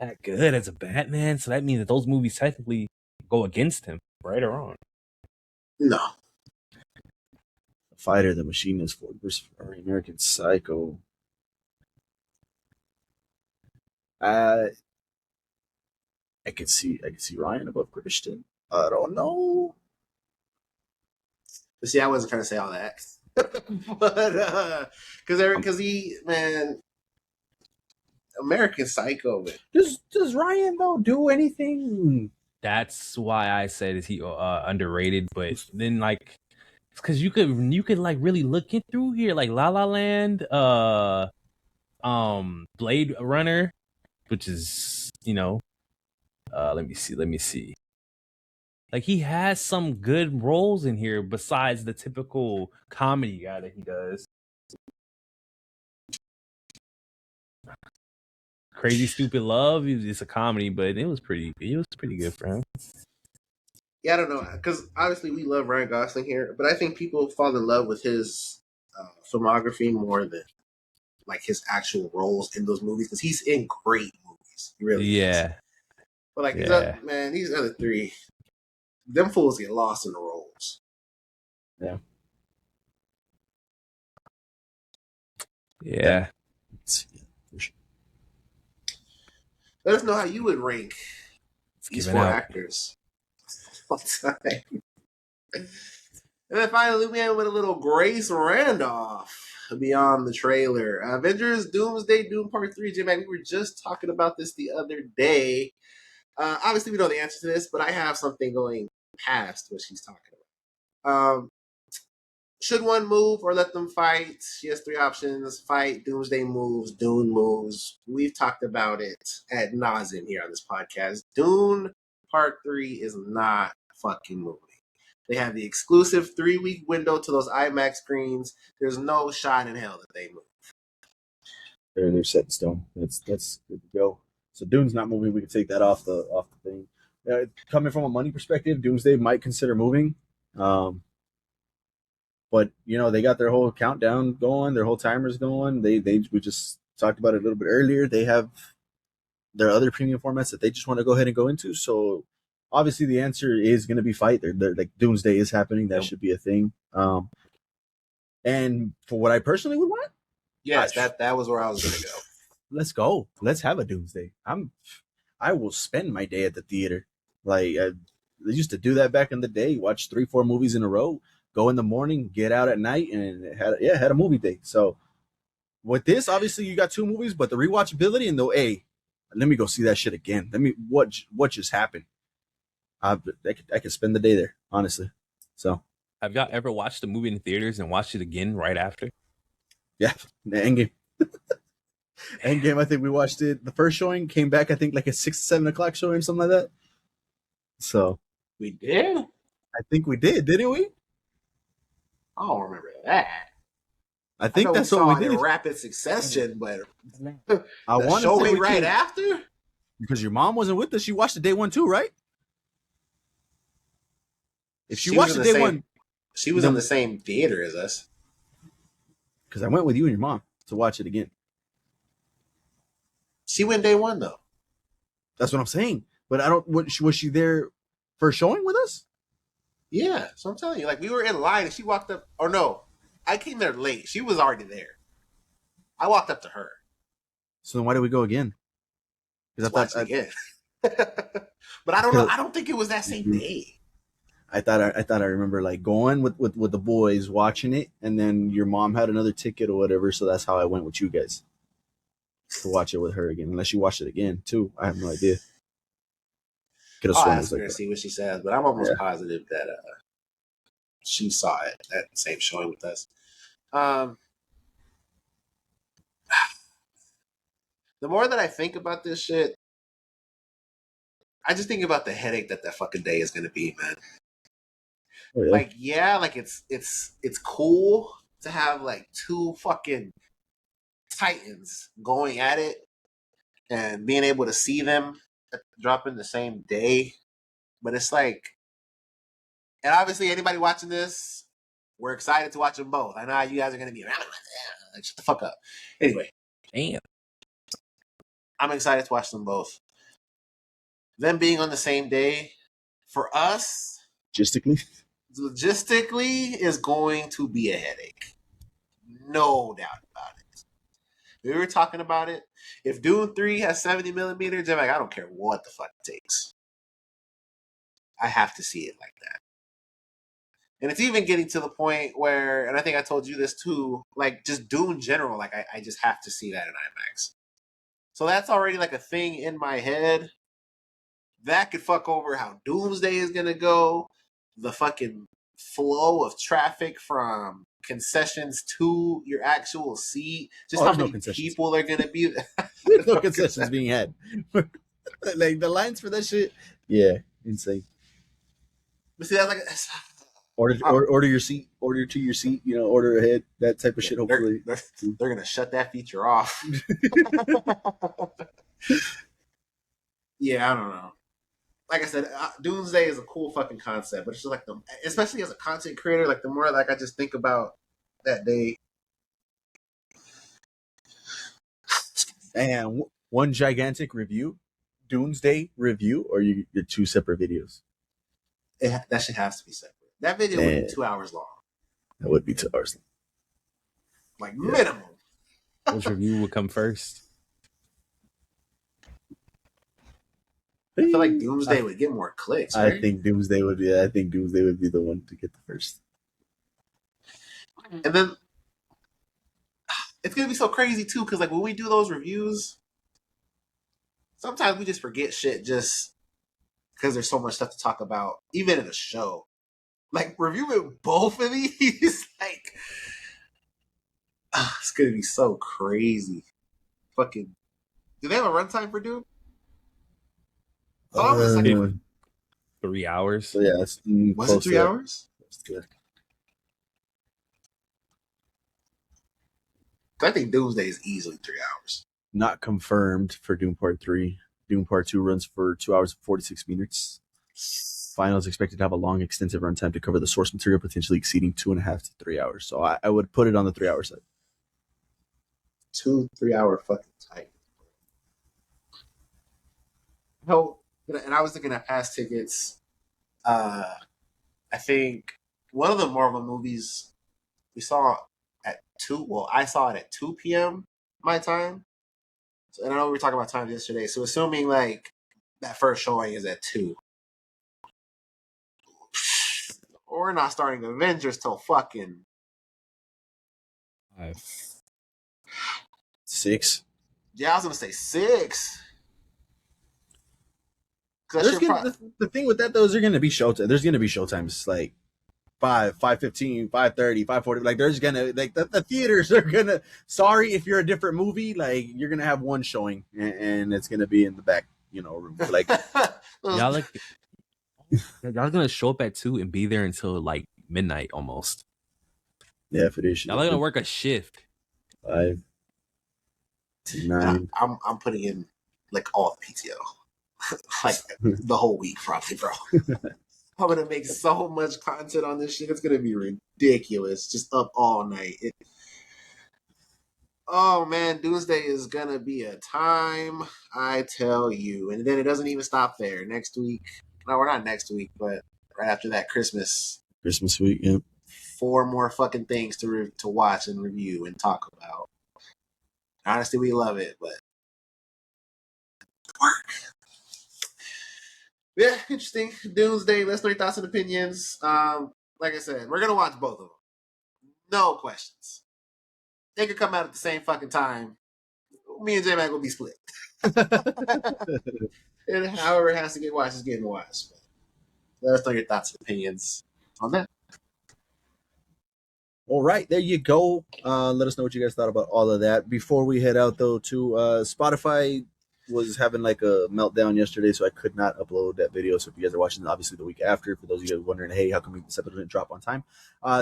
that good as a Batman? So that means that those movies technically go against him, right or wrong? No. The Fighter, The Machinist, Ford vs. Ferrari, American Psycho. I could see Ryan above Christian. I don't know. But see, I wasn't trying to say all that. But because he, man, American Psycho, man. Does Ryan though do anything? That's why I said is he underrated. But then because you could like really look it through here, like La La Land, Blade Runner, which is let me see. Like he has some good roles in here besides the typical comedy guy that he does. Crazy Stupid Love, it's a comedy, but it was pretty good for him. Yeah, I don't know, because obviously we love Ryan Gosling here, but I think people fall in love with his filmography more than like his actual roles in those movies, because he's in great movies. He really is. Yeah. But like Yeah. these other three, them fools get lost in the roles. Yeah. Yeah. Let us know how you would rank these four actors. All time. And then finally, we end with a little Grace Randolph beyond the trailer. Avengers Doomsday Doom Part 3. Jim, we were just talking about this the other day. Obviously, we know the answer to this, but I have something going past what she's talking about. Should one move or let them fight? She has three options: fight, Doomsday moves, Dune moves. We've talked about it ad nauseum here on this podcast. Dune Part 3 is not fucking moving. They have the exclusive 3-week window to those IMAX screens. There's no shot in hell that they move. They're set in stone. That's good to go. So Dune's not moving. We can take that off the thing. Coming from a money perspective, Doomsday might consider moving. But they got their whole countdown going, their whole timers going. We just talked about it a little bit earlier. They have their other premium formats that they just want to go ahead and go into. So obviously the answer is going to be fight. They're like Doomsday is happening. That should be a thing. And for what I personally would want, yes, that was where I was going to go. Let's go. Let's have a Doomsday. I will spend my day at the theater. Like I used to do that back in the day. Watch 3-4 movies in a row. Go in the morning, get out at night, and had a movie day. So with this, obviously you got 2 movies, but the rewatchability and let me go see that shit again. What just happened? I could spend the day there, honestly. So have y'all ever watched a movie in theaters and watched it again right after? Yeah, Endgame. Endgame. I think we watched it. The first showing came back. I think like a 6-7 o'clock showing, something like that. So we did. I think we did, didn't we? I don't remember that. I think that's what we did in rapid succession, but I want to say right after, because your mom wasn't with us. She watched the day 1 too, right? If she watched the day 1, she was in the same theater as us. Because I went with you and your mom to watch it again. She went day 1 though. That's what I'm saying. But I don't. Was she there for showing with us? Yeah, so I'm telling you, like we were in line and she walked up. Or no, I came there late. She was already there. I walked up to her. So then why did we go again? Because I thought again. But I don't know. I don't think it was that same day. I thought I remember like going with the boys watching it, and then your mom had another ticket or whatever, so that's how I went with you guys to watch it with her again. Unless you watched it again too, I have no idea. I'll ask her and see what she says, but I'm almost positive that she saw it at the same showing with us. The more that I think about this shit, I just think about the headache that fucking day is going to be, man. Oh, yeah. Like it's cool to have like 2 fucking titans going at it and being able to see them dropping the same day, but it's like, and obviously anybody watching this, we're excited to watch them both. I know how you guys are going to be like, shut the fuck up. Anyway, damn, I'm excited to watch them both. Them being on the same day for us, logistically is going to be a headache. No doubt about it. We were talking about it. If Dune 3 has 70 millimeters, I'm like, I don't care what the fuck it takes. I have to see it like that. And it's even getting to the point where, and I think I told you this too, like just Dune in general, like I just have to see that in IMAX. So that's already like a thing in my head. That could fuck over how Doomsday is going to go. The fucking flow of traffic from concessions to your actual seat, just how there's no many concessions. people are gonna be. There's no concessions being had. Like the lines for that shit, yeah, insane. But see, that's like Order your seat, order to your seat, order ahead, that type of shit. Hopefully, they're gonna shut that feature off. Yeah, I don't know. Like I said, Doomsday is a cool fucking concept, but it's just like especially as a content creator, like the more like I just think about that day. And one gigantic review, Doomsday review, or your two separate videos. That shit has to be separate. That video would be 2 hours long. That would be 2 hours long. Like minimum. Which review would come first? I feel like Doomsday would get more clicks. Right? I think Doomsday would be the one to get the first. And then it's gonna be so crazy too, because like when we do those reviews, sometimes we just forget shit just because there's so much stuff to talk about, even in a show. Like reviewing both of these, like it's gonna be so crazy. Fucking, do they have a runtime for Doom? Oh, it's like 3 hours. So yeah, it's was it 3 hours? That's good. I think Doomsday is easily 3 hours. Not confirmed for Doom Part 3. Doom Part 2 runs for 2 hours and 46 minutes. Final is expected to have a long, extensive runtime to cover the source material, potentially exceeding 2.5 to 3 hours. So I would put it on the 3 hour side. 2 3 hour fucking tight. No, and I was looking at past tickets. I think one of the Marvel movies we saw at 2. Well, I saw it at 2 p.m. my time. So, and I know we were talking about time yesterday. So assuming like that first showing is at 2. We're not starting Avengers till fucking 6. Yeah, I was gonna say 6. The thing with that though is there's gonna be showtime. There's gonna be showtimes like 5, 5:15, 5:30, 5:40. Like there's gonna like the theaters are gonna. Sorry if you're a different movie. Like you're gonna have one showing and it's gonna be in the back, room. Like y'all gonna show up at 2 and be there until like midnight almost. Yeah, if it is. Y'all are gonna work a shift. 5 to 9. I'm putting in like all the PTO. Like the whole week, probably, bro. I'm gonna make so much content on this shit. It's gonna be ridiculous. Just up all night. Oh man, Doomsday is gonna be a time, I tell you. And then it doesn't even stop there. Next week, no, we're not next week, but right after that, Christmas week. Yeah. 4 more fucking things to watch and review and talk about. Honestly, we love it, but work. Yeah, interesting. Doomsday. Let's know your thoughts and opinions. Like I said, we're gonna watch both of them. No questions. They could come out at the same fucking time. Me and J-Mac will be split. And however it has to get watched is getting watched. But let us know your thoughts and opinions on that. All right, there you go. Let us know what you guys thought about all of that. Before we head out, though, to Spotify was having like a meltdown yesterday, so I could not upload that video. So if you guys are watching, obviously the week after, for those of you guys wondering, hey, how come this episode didn't drop on time?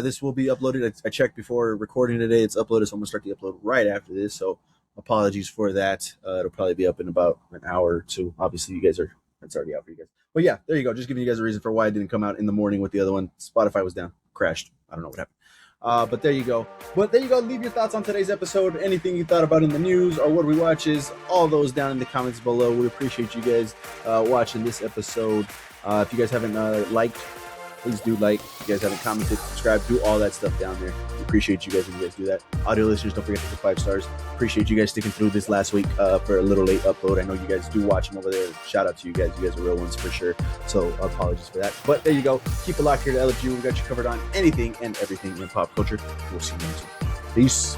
This will be uploaded. I checked before recording today. It's uploaded, so I'm gonna start the upload right after this. So apologies for that. It'll probably be up in about an hour or two. Obviously, it's already out for you guys. But yeah, there you go. Just giving you guys a reason for why it didn't come out in the morning with the other one. Spotify was down, crashed. I don't know what happened. But there you go. Leave your thoughts on today's episode. Anything you thought about in the news or what we watch is all those down in the comments below. We appreciate you guys watching this episode. If you guys haven't liked, please do like. If you guys haven't commented, subscribe, do all that stuff down there. We appreciate you guys when you guys do that. Audio listeners, don't forget to hit 5 stars. Appreciate you guys sticking through this last week for a little late upload. I know you guys do watch them over there. Shout out to you guys. You guys are real ones for sure. So apologies for that. But there you go. Keep it locked here to LFG. We got you covered on anything and everything in pop culture. We'll see you next week. Peace.